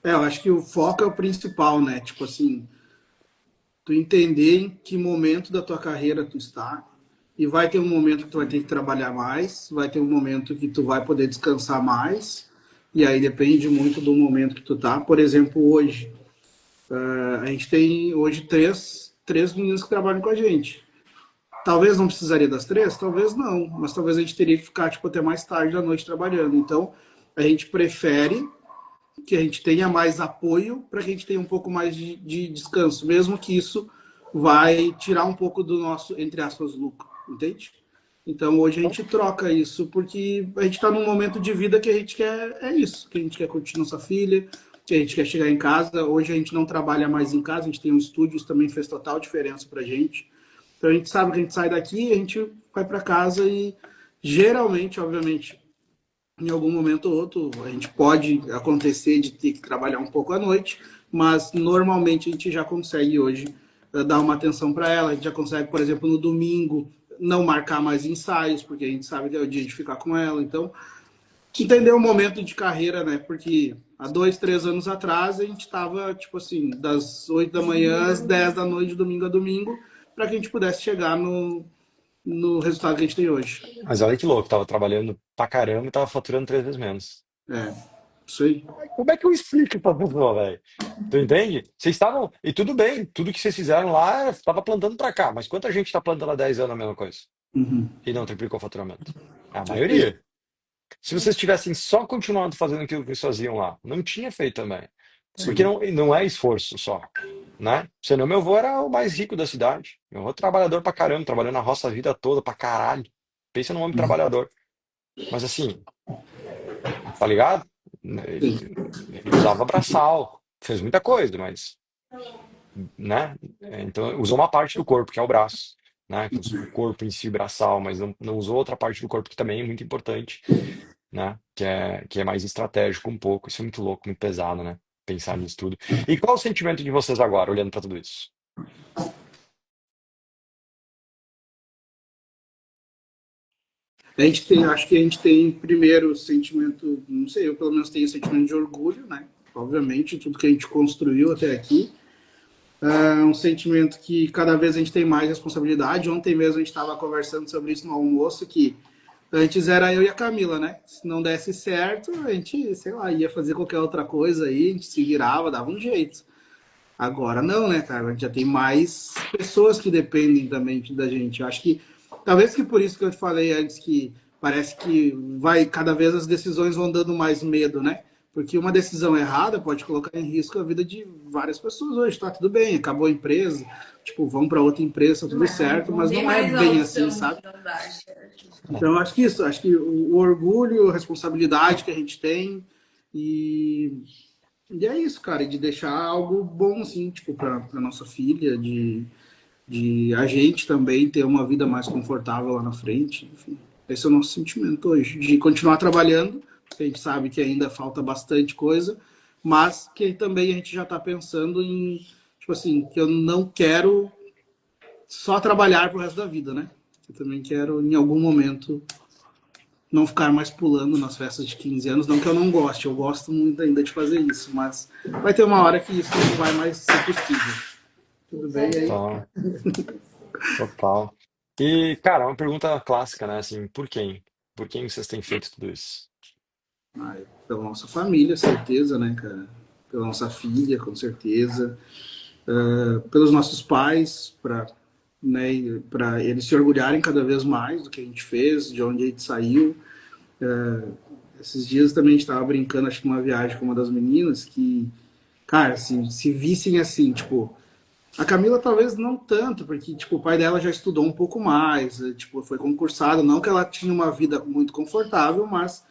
Eu acho que o foco é o principal, né? Tipo assim, tu entender em que momento da tua carreira tu está, e vai ter um momento que tu vai ter que trabalhar mais, vai ter um momento que tu vai poder descansar mais, e aí depende muito do momento que tu tá. Por exemplo, hoje, a gente tem hoje três meninas que trabalham com a gente. Talvez não precisaria das três, talvez não, mas talvez a gente teria que ficar tipo, até mais tarde da noite trabalhando. Então, a gente prefere que a gente tenha mais apoio para que a gente tenha um pouco mais de descanso, mesmo que isso vai tirar um pouco do nosso, entre aspas, lucro, entende? Então hoje a gente troca isso porque a gente está num momento de vida que a gente quer é isso, que a gente quer curtir nossa filha, que a gente quer chegar em casa. Hoje a gente não trabalha mais em casa, a gente tem um estúdio, isso também fez total diferença para a gente. Então a gente sabe que a gente sai daqui, a gente vai para casa e geralmente, obviamente, em algum momento ou outro, a gente pode acontecer de ter que trabalhar um pouco à noite, mas normalmente a gente já consegue hoje dar uma atenção para ela. A gente já consegue, por exemplo, no domingo, não marcar mais ensaios, porque a gente sabe que é o dia de ficar com ela. Então, entender o momento de carreira, né? Porque há 2, 3 anos atrás a gente estava, tipo assim, das 8 da manhã às 10 da noite, de domingo a domingo, para que a gente pudesse chegar no resultado que a gente tem hoje. Mas olha que louco, tava trabalhando pra caramba e tava faturando 3 vezes menos. É, isso aí. Como é que eu explico pra pessoa, velho? Tu entende? Vocês estavam. E tudo bem, tudo que vocês fizeram lá, estava plantando pra cá. Mas quanta gente tá plantando há 10 anos a mesma coisa? Uhum. E não triplicou o faturamento? A maioria. Se vocês tivessem só continuado fazendo aquilo que vocês faziam lá, não tinha feito também. Porque Sim. não é esforço só, né? Senão meu avô era o mais rico da cidade. Meu avô é trabalhador pra caramba, trabalhou na roça a vida toda pra caralho. Pensa num homem trabalhador. Mas assim, tá ligado? Sim. Ele usava braçal, fez muita coisa, mas, né? Então usou uma parte do corpo, que é o braço, né? O corpo em si, braçal, mas não usou outra parte do corpo que também é muito importante, né? Que é mais estratégico um pouco. Isso é muito louco, muito pesado, né? Pensar nisso tudo. E qual o sentimento de vocês agora, olhando para tudo isso? A gente tem, acho que a gente tem primeiro o sentimento, não sei, eu pelo menos tenho o sentimento de orgulho, né? Obviamente, tudo que a gente construiu até aqui. É um sentimento que cada vez a gente tem mais responsabilidade. Ontem mesmo a gente estava conversando sobre isso no almoço, que antes era eu e a Camila, né? Se não desse certo, a gente, sei lá, ia fazer qualquer outra coisa aí, a gente se virava, dava um jeito. Agora não, né, cara? A gente já tem mais pessoas que dependem também da gente. Eu acho que, talvez que por isso que eu te falei antes, que parece que vai, cada vez as decisões vão dando mais medo, né? Porque uma decisão errada pode colocar em risco a vida de várias pessoas hoje. Tá tudo bem, acabou a empresa, tipo, vão para outra empresa, tá tudo certo, mas não é bem assim, sabe? Então, eu acho que isso, acho que o orgulho, a responsabilidade que a gente tem e é isso, cara, de deixar algo bom, assim, tipo, pra nossa filha, de a gente também ter uma vida mais confortável lá na frente, enfim. Esse é o nosso sentimento hoje, de continuar trabalhando, porque a gente sabe que ainda falta bastante coisa, mas que também a gente já tá pensando em, tipo assim, que eu não quero só trabalhar pro resto da vida, né? Eu também quero, em algum momento, não ficar mais pulando nas festas de 15 anos. Não que eu não goste, eu gosto muito ainda de fazer isso, mas vai ter uma hora que isso não vai mais ser possível. Tudo bem aí? Total, total. E, cara, uma pergunta clássica, né? Assim, por quem? Por quem vocês têm feito tudo isso? Ah, pela nossa família, certeza, né, cara? Pela nossa filha, com certeza. Pelos nossos pais, para, né, para eles se orgulharem cada vez mais do que a gente fez, de onde a gente saiu. Esses dias também a gente estava brincando, acho que uma viagem com uma das meninas, que, cara, assim, se vissem assim, tipo, a Camila talvez não tanto, porque tipo, o pai dela já estudou um pouco mais, tipo, foi concursado, não que ela tinha uma vida muito confortável, mas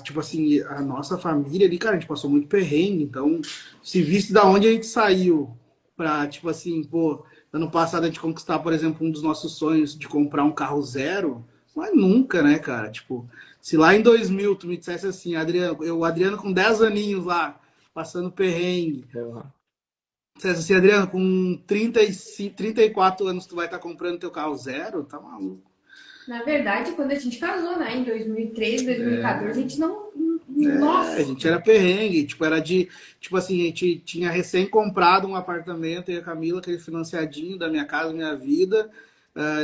tipo assim, a nossa família ali, cara, a gente passou muito perrengue, então se visse da onde a gente saiu pra, tipo assim, pô, ano passado a gente conquistar, por exemplo, um dos nossos sonhos de comprar um carro zero, mas nunca, né, cara? Tipo, se lá em 2000 tu me dissesse assim, Adriano, o Adriano com 10 aninhos lá, passando perrengue, Uhum. dissesse assim, Adriano, com 35, 34 anos tu vai estar comprando teu carro zero, tá maluco. Na verdade, quando a gente casou, né, em 2013, 2014, a gente não. É, a Nossa! gente era perrengue, tipo, era de, tipo assim, a gente tinha recém comprado um apartamento e a Camila, aquele financiadinho da Minha Casa Minha Vida,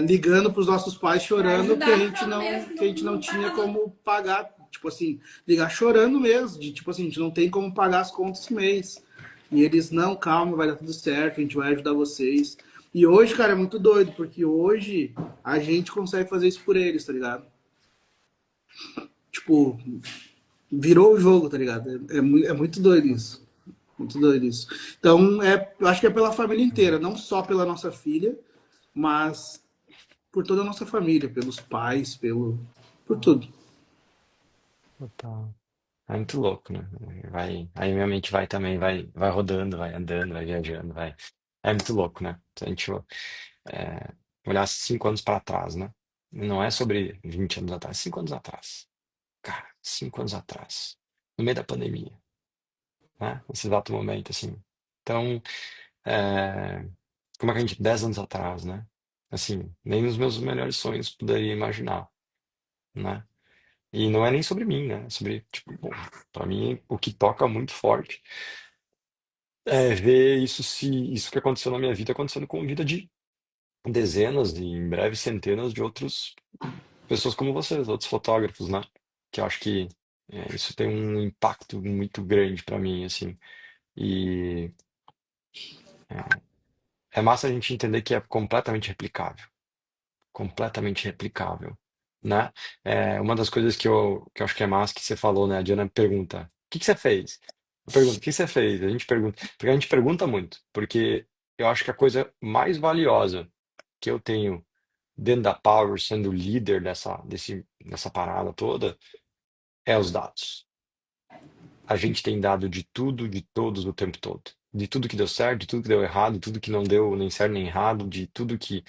ligando para os nossos pais Pra chorando ajudar no pelo menos, que a gente não não tinha tava. como pagar, tipo assim, ligar chorando mesmo, de tipo assim, a gente não tem como pagar as contas esse mês. E eles, não, calma, vai dar tudo certo, a gente vai ajudar vocês. E hoje, cara, é muito doido, porque hoje a gente consegue fazer isso por eles, tá ligado? Tipo, virou o jogo, tá ligado? É muito doido isso. Muito doido isso. Então, eu acho que é pela família inteira, não só pela nossa filha, mas por toda a nossa família, pelos pais, por tudo. Total. É muito louco, né? Aí minha mente vai também, vai rodando, vai andando, vai viajando, vai. É muito louco, né? Se a gente é, olhar 5 anos para trás, né? Não é sobre 20 anos atrás, 5 anos atrás. Cara, 5 anos atrás, no meio da pandemia, né? Nesse exato momento, assim. Então, é, como é que a gente, 10 anos atrás, né? Assim, nem nos meus melhores sonhos poderia imaginar, né? E não é nem sobre mim, né? É sobre, tipo, bom, pra mim, o que toca muito forte é ver isso que aconteceu na minha vida acontecendo com a vida de dezenas e em breve centenas de outras pessoas como vocês, outros fotógrafos, né? Que eu acho que isso tem um impacto muito grande pra mim, assim. E é massa a gente entender que é completamente replicável, né? Uma das coisas que eu acho que é massa que você falou, né? A Diana pergunta: o que que você fez? Eu pergunto: o que você fez? A gente pergunta, porque a gente pergunta muito, porque eu acho que a coisa mais valiosa que eu tenho dentro da Power, sendo líder dessa parada toda, é os dados. A gente tem dado de tudo, de todos, o tempo todo. De tudo que deu certo, de tudo que deu errado, de tudo que não deu nem certo nem errado, de tudo que.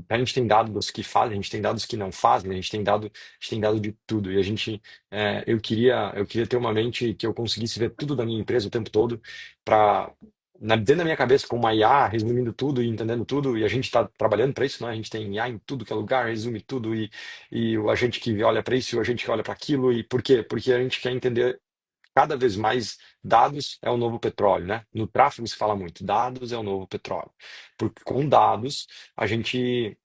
A gente tem dado dos que fazem, a gente tem dados que não fazem, a gente tem dado de tudo. E a gente. Eu queria ter uma mente que eu conseguisse ver tudo da minha empresa o tempo todo, para. Dentro da minha cabeça, com uma IA, resumindo tudo e entendendo tudo, e a gente está trabalhando para isso, né? A gente tem IA em tudo que é lugar, resume tudo, e o agente que olha para isso, e o agente que olha para aquilo, e por quê? Porque a gente quer entender cada vez mais dados é o novo petróleo, né? No tráfego se fala muito, dados é o novo petróleo. Porque com dados a gente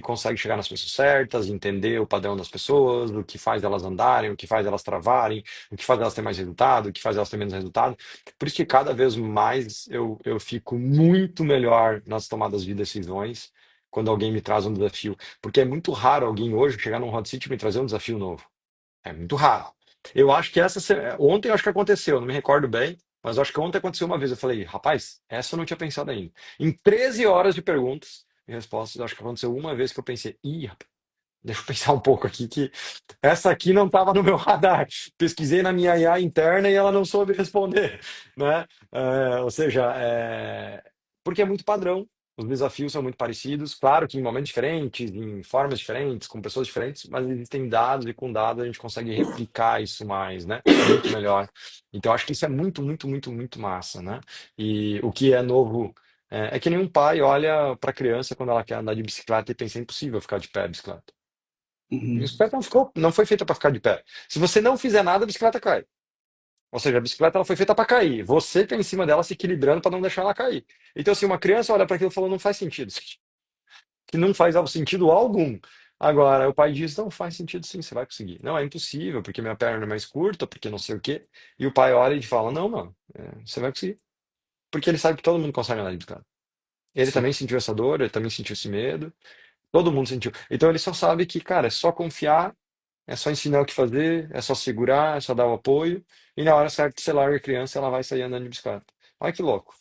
consegue chegar nas pessoas certas, entender o padrão das pessoas, o que faz elas andarem, o que faz elas travarem, o que faz elas terem mais resultado, o que faz elas terem menos resultado. Por isso que cada vez mais eu fico muito melhor nas tomadas de decisões quando alguém me traz um desafio. Porque é muito raro alguém hoje chegar num Hot City e me trazer um desafio novo. É muito raro. Eu acho que ontem eu acho que aconteceu, não me recordo bem, mas eu acho que ontem aconteceu uma vez. Eu falei, rapaz, essa eu não tinha pensado ainda. Em 13 horas de perguntas e respostas, eu acho que aconteceu uma vez que eu pensei, ih, rapaz, deixa eu pensar um pouco aqui, que essa aqui não estava no meu radar. Pesquisei na minha IA interna e ela não soube responder, né? Ou seja, porque é muito padrão. Os desafios são muito parecidos, claro que em momentos diferentes, em formas diferentes, com pessoas diferentes, mas existem dados e com dados a gente consegue replicar isso mais, né? Muito melhor. Então acho que isso é muito, muito, muito, muito massa, né? E o que é novo é que nenhum pai olha para a criança quando ela quer andar de bicicleta e pensa: é impossível ficar de pé de bicicleta. A Uhum. bicicleta não foi feita para ficar de pé. Se você não fizer nada, a bicicleta cai. Ou seja, a bicicleta ela foi feita para cair. Você está em cima dela se equilibrando para não deixar ela cair. Então, assim, uma criança olha para aquilo e fala, não faz sentido. Que não faz sentido algum. Agora, o pai diz, não faz sentido sim, você vai conseguir. Não, é impossível, porque minha perna é mais curta, porque não sei o quê. E o pai olha e fala, não, mano, você vai conseguir. Porque ele sabe que todo mundo consegue andar de bicicleta. Ele Sim. também sentiu essa dor, ele também sentiu esse medo, todo mundo sentiu. Então ele só sabe que, cara, é só confiar, é só ensinar o que fazer, é só segurar, é só dar o apoio, e na hora certa que você larga a criança, ela vai sair andando de bicicleta. Olha que louco.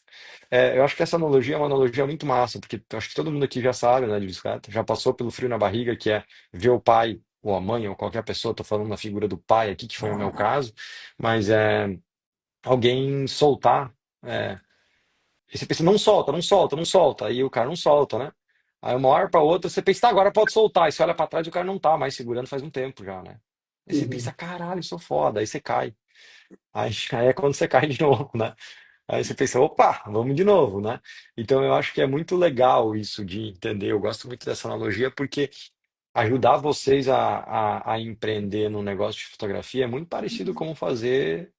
Eu acho que essa analogia é uma analogia muito massa, porque eu acho que todo mundo aqui já sabe, né, de bicicleta, já passou pelo frio na barriga, que é ver o pai, ou a mãe, ou qualquer pessoa, tô falando na figura do pai aqui, que foi o meu caso, mas alguém soltar. é, e você pensa, não solta, não solta, não solta. Aí o cara não solta, né? Aí uma hora para outra você pensa, tá, agora pode soltar. Aí você olha para trás e o cara não tá mais segurando faz um tempo já, né? Aí você pensa, Uhum. caralho, sou foda. Aí você cai. Aí é quando você cai de novo, né? Aí você pensa, opa, vamos de novo, né? Então eu acho que é muito legal isso de entender. Eu gosto muito dessa analogia porque ajudar vocês a empreender no negócio de fotografia é muito parecido com fazer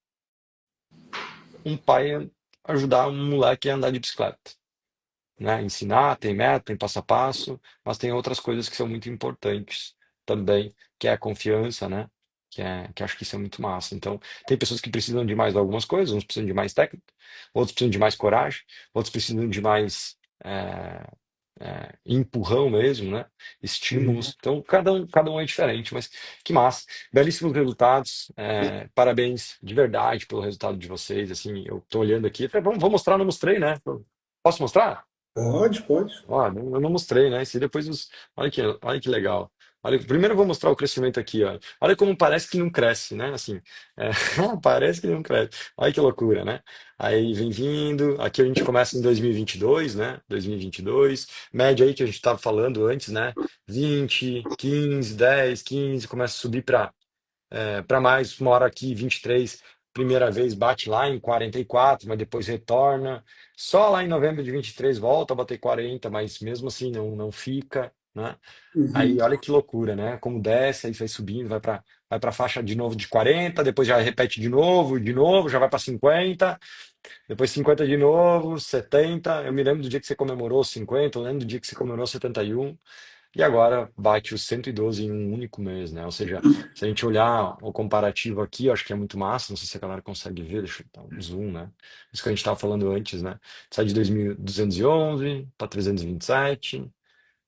um pai ajudar um moleque a andar de bicicleta, né? Ensinar, tem meta, tem passo a passo, mas tem outras coisas que são muito importantes também, que é a confiança, né? Que acho que isso é muito massa. Então, tem pessoas que precisam de mais algumas coisas, uns precisam de mais técnica, outros precisam de mais coragem, outros precisam de mais empurrão mesmo, né? Uhum. Estímulos. Então, cada um é diferente, mas que massa. Belíssimos resultados. Parabéns de verdade pelo resultado de vocês. Assim, eu tô olhando aqui, falei, vamos mostrar, não mostrei, né? Posso mostrar? Pode, pode. Eu não mostrei, né? Olha que legal. Olha, primeiro eu vou mostrar o crescimento aqui, ó. Olha como parece que não cresce, né? Assim, é, parece que não cresce. Olha que loucura, né? Aí vem vindo. Aqui a gente começa em 2022, né? 2022. Média aí que a gente estava falando antes, né? 20, 15, 10, 15, começa a subir para mais, uma hora aqui, 23, primeira vez bate lá em 44, mas depois retorna. Só lá em novembro de 23 volta a bater 40, mas mesmo assim não fica, né? Uhum. Aí olha que loucura, né? Como desce, aí vai subindo, vai para faixa de novo de 40, depois já repete de novo, já vai para 50, depois 50 de novo, 70. Eu me lembro do dia que você comemorou 50, eu lembro do dia que você comemorou 71. E agora bate os 112 em um único mês, né? Ou seja, se a gente olhar o comparativo aqui, eu acho que é muito massa, não sei se a galera consegue ver, deixa eu dar um zoom, né? Isso que a gente estava falando antes, né? Sai de 2.211 para 327,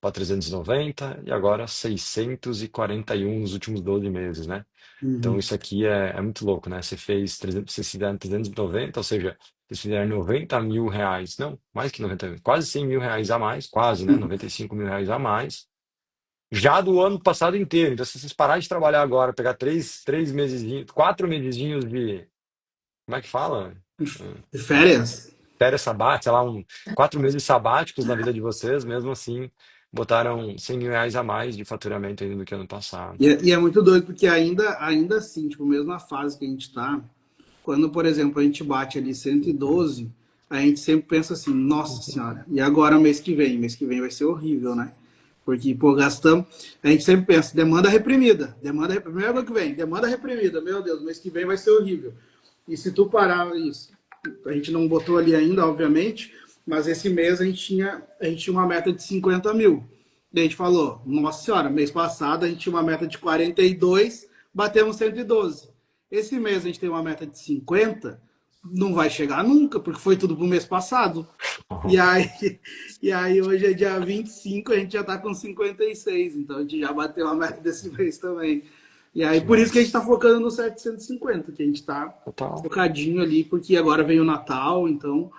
para 390 e agora 641 nos últimos 12 meses, né? Então Uhum. isso aqui é muito louco, né? Você fez 300, vocês fizeram 390, ou seja, vocês fizeram 90 mil reais, não, mais que 90 mil, quase 100 mil reais a mais, quase, né? 95 mil reais a mais já do ano passado inteiro. Então, se vocês pararem de trabalhar agora, pegar três mesezinhos, 4 mesezinhos de. Como é que fala? Hum, De férias? Férias sabáticas, sei lá, 4 meses sabáticos na vida de vocês, mesmo assim, botaram 100 mil reais a mais de faturamento ainda do que ano passado. E é muito doido, porque ainda assim, tipo, mesmo na fase que a gente tá, quando, por exemplo, a gente bate ali 112, a gente sempre pensa assim, nossa senhora, e agora mês que vem? Mês que vem vai ser horrível, né? Porque, pô, gastamos. A gente sempre pensa, demanda reprimida. Primeiro ano que vem, demanda reprimida. Meu Deus, mês que vem vai ser horrível. E se tu parar isso, a gente não botou ali ainda, obviamente, mas esse mês a gente tinha uma meta de 50 mil. E a gente falou, nossa senhora, mês passado a gente tinha uma meta de 42, batemos 112. Esse mês a gente tem uma meta de 50, não vai chegar nunca, porque foi tudo pro mês passado. E aí, e aí hoje é dia 25, a gente já tá com 56, então a gente já bateu a meta desse mês também. E aí Que por isso que a gente massa. tá focando no 750, que a gente tá Total. focadinho ali, porque agora vem o Natal, então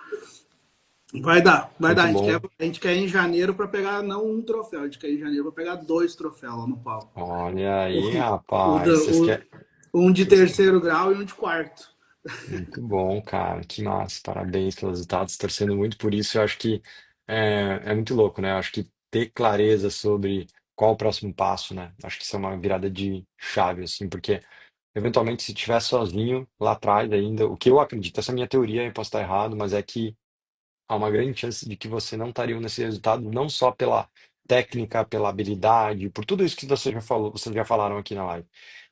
vai dar. Muito A gente quer, bom. a gente quer ir em janeiro para pegar não um troféu, a gente quer ir em janeiro para pegar dois troféus lá no palco. Olha aí, O, rapaz. da- Vocês o- querem. um de terceiro grau e um de quarto. Muito bom, cara. Que massa. Parabéns pelos resultados. Torcendo muito por isso. Eu acho que é muito louco, né? Eu acho que ter clareza sobre qual o próximo passo, né? Acho que isso é uma virada de chave, assim, porque eventualmente se estiver sozinho lá atrás ainda, o que eu acredito, essa é a minha teoria, eu posso estar errado, mas é que há uma grande chance de que você não estaria nesse resultado, não só pela técnica, pela habilidade, por tudo isso que você já falou, vocês já falaram aqui na live,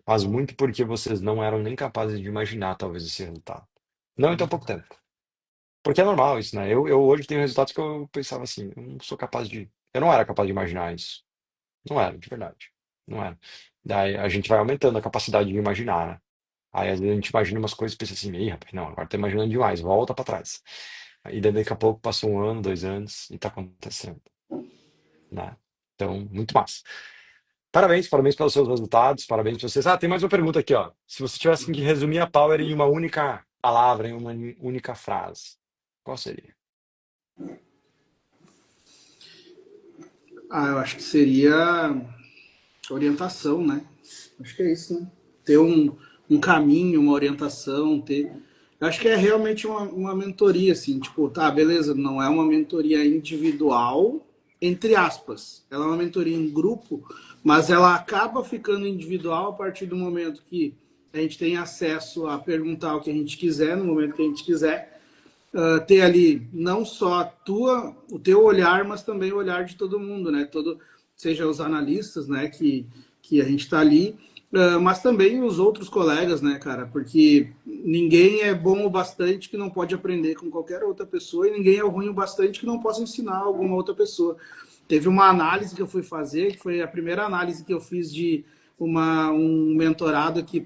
mas muito porque vocês não eram nem capazes de imaginar talvez esse resultado. Não em tão pouco tempo. Porque é normal isso, né? Eu hoje tenho resultados que eu pensava assim, eu não sou capaz de, eu não era capaz de imaginar isso. Não era, de verdade. Não era. Daí a gente vai aumentando a capacidade de imaginar, né? Aí às vezes a gente imagina umas coisas e pensa assim, ih, rapaz, não, agora tô imaginando demais, volta pra trás. Aí daí daqui a pouco passou um ano, 2 anos e tá acontecendo, né? Então, muito massa. Parabéns, parabéns pelos seus resultados, parabéns pra vocês. Ah, tem mais uma pergunta aqui, ó. Se você tivesse que resumir a Power em uma única palavra, em uma única frase, qual seria? Ah, eu acho que seria orientação, né? Acho que é isso, né? Ter um caminho, uma orientação, ter. Eu acho que é realmente uma mentoria, assim, tipo, tá, beleza, não é uma mentoria individual, entre aspas. Ela é uma mentoria em grupo, mas ela acaba ficando individual a partir do momento que a gente tem acesso a perguntar o que a gente quiser, no momento que a gente quiser, ter ali não só o teu olhar, mas também o olhar de todo mundo, né? Seja os analistas, né, que a gente está ali, mas também os outros colegas, né, cara? Porque ninguém é bom o bastante que não pode aprender com qualquer outra pessoa e ninguém é ruim o bastante que não possa ensinar alguma outra pessoa. Teve uma análise que eu fui fazer, que foi a primeira análise que eu fiz de um mentorado que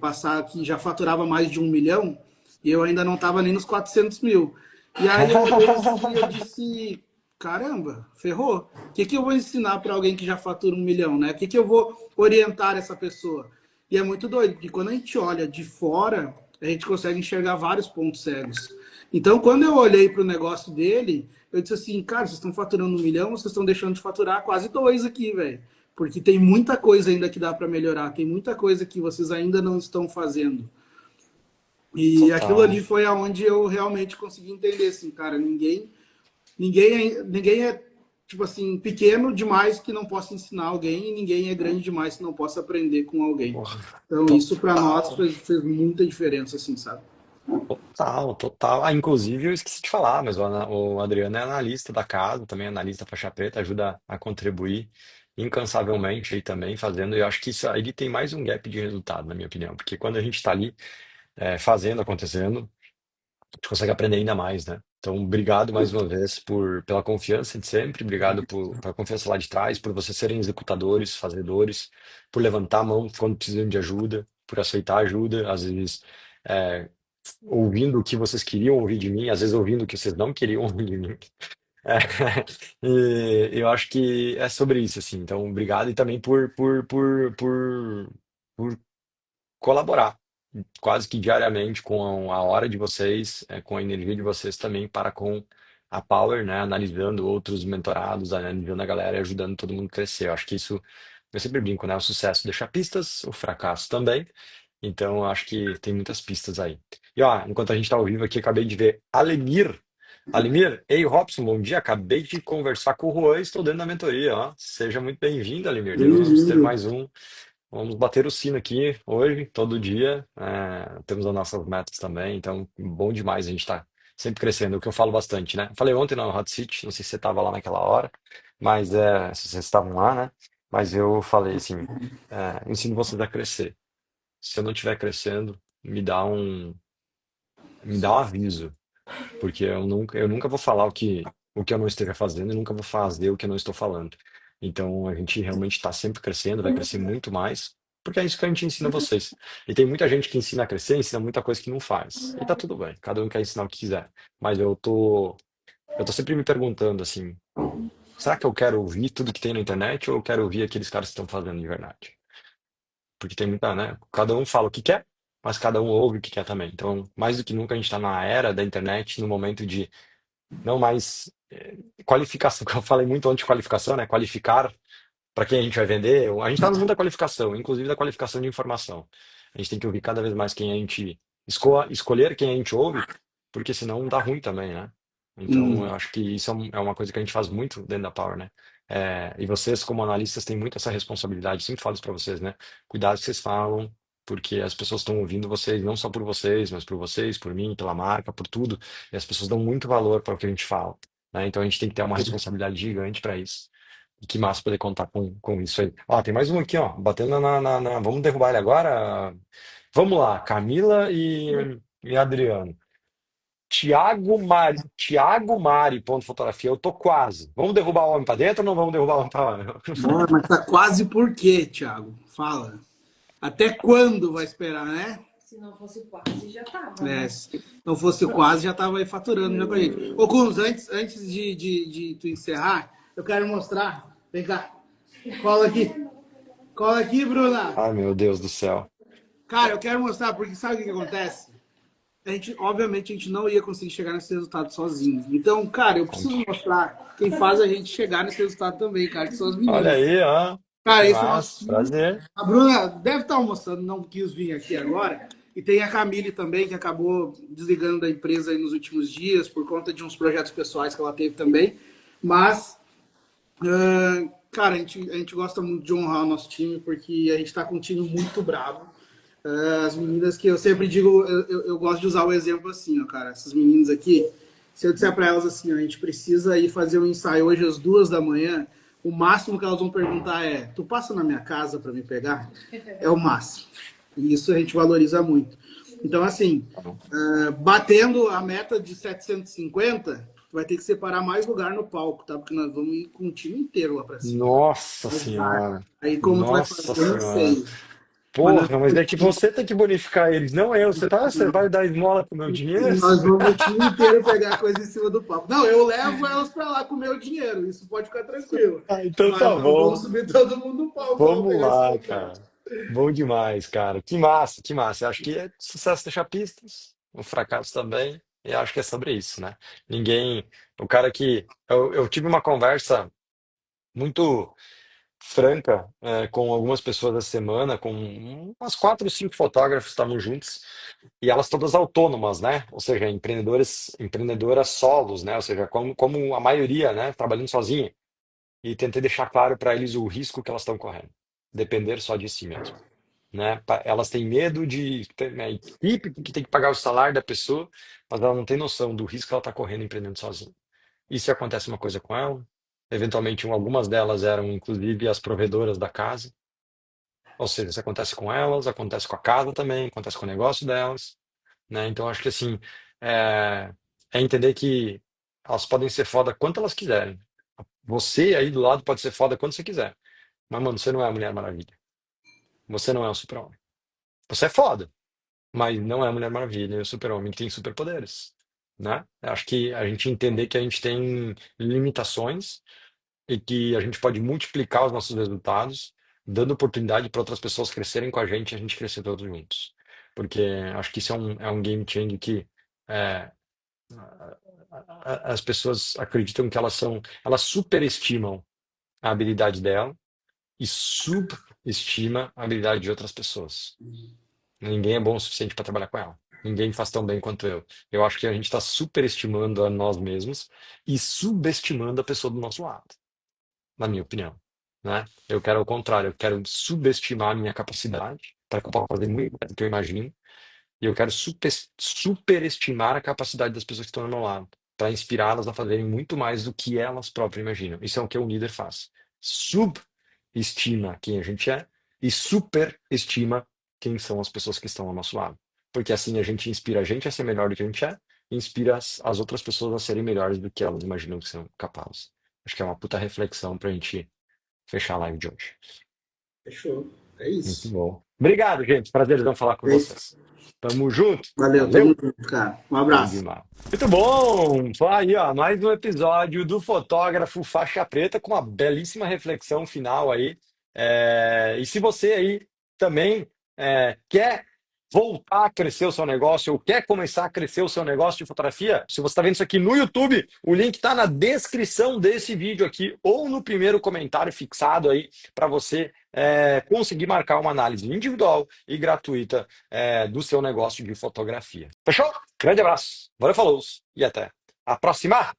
já faturava mais de 1 milhão e eu ainda não estava nem nos 400 mil. E aí eu olhei assim e eu disse, caramba, ferrou. O que, que eu vou ensinar para alguém que já fatura 1 milhão, né? O que, que eu vou orientar essa pessoa? E é muito doido, porque quando a gente olha de fora, a gente consegue enxergar vários pontos cegos. Então, quando eu olhei para o negócio dele, eu disse assim, cara, vocês estão faturando 1 milhão, vocês estão deixando de faturar quase dois aqui, velho. Porque tem muita coisa ainda que dá para melhorar, tem muita coisa que vocês ainda não estão fazendo. E aquilo Total. ali foi aonde eu realmente consegui entender, assim, cara, ninguém é, tipo assim, pequeno demais que não possa ensinar alguém e ninguém é grande demais que não possa aprender com alguém. Porra, Então, isso para nós total. fez muita diferença, assim, sabe? Total, total. Ah, inclusive eu esqueci de falar, mas o Adriano é analista da casa, também é analista faixa preta, ajuda a contribuir incansavelmente aí também, fazendo. E eu acho que isso, ele tem mais um gap de resultado, na minha opinião, porque quando a gente está ali fazendo, acontecendo, a gente consegue aprender ainda mais, né? Então, obrigado mais uma vez pela confiança de sempre, obrigado pela confiança lá de trás, por vocês serem executadores, fazedores, por levantar a mão quando precisam de ajuda, por aceitar ajuda, às vezes é, ouvindo o que vocês queriam ouvir de mim, às vezes ouvindo o que vocês não queriam ouvir de mim. É, e eu acho que é sobre isso, assim. Então, obrigado e também por colaborar quase que diariamente com a hora de vocês, com a energia de vocês também para com a Power, né? Analisando outros mentorados, analisando a galera e ajudando todo mundo a crescer. Eu acho que isso, eu sempre brinco, né? O sucesso deixa pistas, o fracasso também. Então, eu acho que tem muitas pistas aí. E ó, enquanto a gente está ao vivo aqui, acabei de ver Alemir. Alemir, ei, Robson, bom dia. Acabei de conversar com o Juan, estou dentro da mentoria, ó. Seja muito bem-vindo, Alemir. Devemos ter Bem-vindo. mais um. Vamos bater o sino aqui hoje, todo dia. Temos as nossas metas também, então bom demais a gente estar sempre crescendo, o que eu falo bastante, né? Falei ontem no Hot Seat, não sei se você estava lá naquela hora, mas se vocês estavam lá, né? Mas eu falei assim, ensino vocês a crescer. Se eu não estiver crescendo, me dá um aviso, porque eu nunca vou falar o que eu não esteja fazendo e nunca vou fazer o que eu não estou falando. Então a gente realmente está sempre crescendo, vai crescer muito mais, porque é isso que a gente ensina vocês. E tem muita gente que ensina a crescer, ensina muita coisa que não faz. E tá tudo bem, cada um quer ensinar o que quiser. Mas eu tô sempre me perguntando assim, será que eu quero ouvir tudo que tem na internet ou eu quero ouvir aqueles caras que estão fazendo de verdade? Porque tem muita, né? Cada um fala o que quer, mas cada um ouve o que quer também. Então, mais do que nunca, a gente está na era da internet, no momento de não mais qualificação, que eu falei muito antes de qualificação, né? Qualificar para quem a gente vai vender. A gente está no mundo da qualificação, inclusive da qualificação de informação. A gente tem que ouvir cada vez mais quem a gente escolher quem a gente ouve, porque senão dá ruim também, né? Então, eu Hum. acho que isso é uma coisa que a gente faz muito dentro da Power, né? E vocês, como analistas, têm muito essa responsabilidade. Sempre falo isso para vocês, né? Cuidado que vocês falam, porque as pessoas estão ouvindo vocês, não só por vocês, mas por vocês, por mim, pela marca, por tudo. E as pessoas dão muito valor para o que a gente fala, né? Então, a gente tem que ter uma responsabilidade gigante para isso que massa poder contar com isso aí. Ó, tem mais um aqui, ó, batendo Vamos derrubar ele agora? Vamos lá, Camila e Adriano. Tiago Mari, ponto fotografia, eu tô quase. Vamos derrubar o homem pra dentro ou não vamos derrubar o homem pra... Bora, mas tá quase por quê, Thiago? Fala. Até quando vai esperar, né? Se não fosse quase, já tava, É, né? se não fosse quase, já tava aí faturando já com a gente. Ô, Kunz, antes de tu encerrar, eu quero mostrar. Vem cá. Cola aqui. Cola aqui, Bruna. Ai, meu Deus do céu. Cara, eu quero mostrar, porque sabe o que acontece? Obviamente, a gente não ia conseguir chegar nesse resultado sozinho. Então, cara, eu preciso mostrar quem faz a gente chegar nesse resultado também, cara, que são as Olha meninas. aí, ó. Cara, Que esse é o nosso massa, time. prazer. A Bruna deve estar almoçando, não quis vir aqui agora. E tem a Camille também, que acabou desligando da empresa aí nos últimos dias, por conta de uns projetos pessoais que ela teve também. Mas, cara, a gente gosta muito de honrar o nosso time, porque a gente está com um time muito bravo. As meninas que eu sempre digo, eu gosto de usar o exemplo assim, ó, cara. Essas meninas aqui, se eu disser para elas assim, ó, a gente precisa ir fazer um ensaio hoje às 2 da manhã, o máximo que elas vão perguntar é: tu passa na minha casa para me pegar? É o máximo. E isso a gente valoriza muito. Então, assim, batendo a meta de 750, vai ter que separar mais lugar no palco, tá? Porque nós vamos ir com o time inteiro lá para cima. Nossa Mas vai. senhora. Aí como tu vai Nossa fazer, eu não senhora. sei. Mas nós Porra, mas é que você tem que bonificar eles, não eu. Você vai dar esmola pro meu dinheiro? Nós vamos o time inteiro pegar coisa em cima do palco. Não, eu levo elas para lá com o meu dinheiro, isso pode ficar tranquilo. Ah, então Mas tá não vamos bom. subir todo mundo no palco, vamos Vamos pegar esse lá, lugar. cara. Bom demais, cara. Que massa, que massa. Eu acho que é sucesso deixar pistas, um fracasso também. E acho que é sobre isso, né? Ninguém. O cara que. Eu tive uma conversa muito franca com algumas pessoas essa semana, com umas 4 ou 5 fotógrafos que estavam juntos, e elas todas autônomas, né? Ou seja, empreendedoras solos, né? Ou seja, como a maioria, né? Trabalhando sozinha. E tentei deixar claro para eles o risco que elas estão correndo. Depender só de si mesmo, né? Elas têm medo de ter uma equipe que tem que pagar o salário da pessoa, mas ela não tem noção do risco que ela está correndo empreendendo sozinha. E se acontece uma coisa com ela? Eventualmente, algumas delas eram inclusive as provedoras da casa. Ou seja, se acontece com elas, acontece com a casa também, acontece com o negócio delas, né? Então, acho que assim, é, é entender que elas podem ser foda quanto elas quiserem. Você aí do lado pode ser foda quanto você quiser. Mas, mano, você não é a Mulher Maravilha. Você não é o Super-Homem. Você é foda, mas não é a Mulher Maravilha e o Super-Homem que tem superpoderes, né? Eu acho que a gente entender que a gente tem limitações e que a gente pode multiplicar os nossos resultados, dando oportunidade para outras pessoas crescerem com a gente crescer todos juntos. Porque acho que isso é um game changer que é, as pessoas acreditam que elas superestimam a habilidade dela e subestima a habilidade de outras pessoas. Ninguém é bom o suficiente para trabalhar com ela. Ninguém faz tão bem quanto eu. Eu acho que a gente está superestimando a nós mesmos e subestimando a pessoa do nosso lado, na minha opinião, né? Eu quero o contrário, eu quero subestimar a minha capacidade para que eu possa fazer muito mais do que eu imagino, e eu quero superestimar a capacidade das pessoas que estão ao meu lado, para inspirá-las a fazerem muito mais do que elas próprias imaginam. Isso é o que um líder faz. Subestima quem a gente é e superestima quem são as pessoas que estão ao nosso lado. Porque assim a gente inspira a gente a ser melhor do que a gente é e inspira as outras pessoas a serem melhores do que elas imaginam que são capazes. Acho que é uma puta reflexão pra gente fechar a live de hoje. Fechou. É Muito isso. bom. Obrigado, gente. Prazerzão falar com É isso. vocês. Tamo junto. Valeu, tamo Valeu. junto, cara. Um Bom abraço. demais. Muito bom! Foi aí, ó, mais um episódio do Fotógrafo Faixa Preta com uma belíssima reflexão final aí. E se você aí também quer voltar a crescer o seu negócio ou quer começar a crescer o seu negócio de fotografia, se você está vendo isso aqui no YouTube, o link está na descrição desse vídeo aqui ou no primeiro comentário fixado aí para você conseguir marcar uma análise individual e gratuita do seu negócio de fotografia. Fechou? Grande abraço, valeu, falou e até a próxima!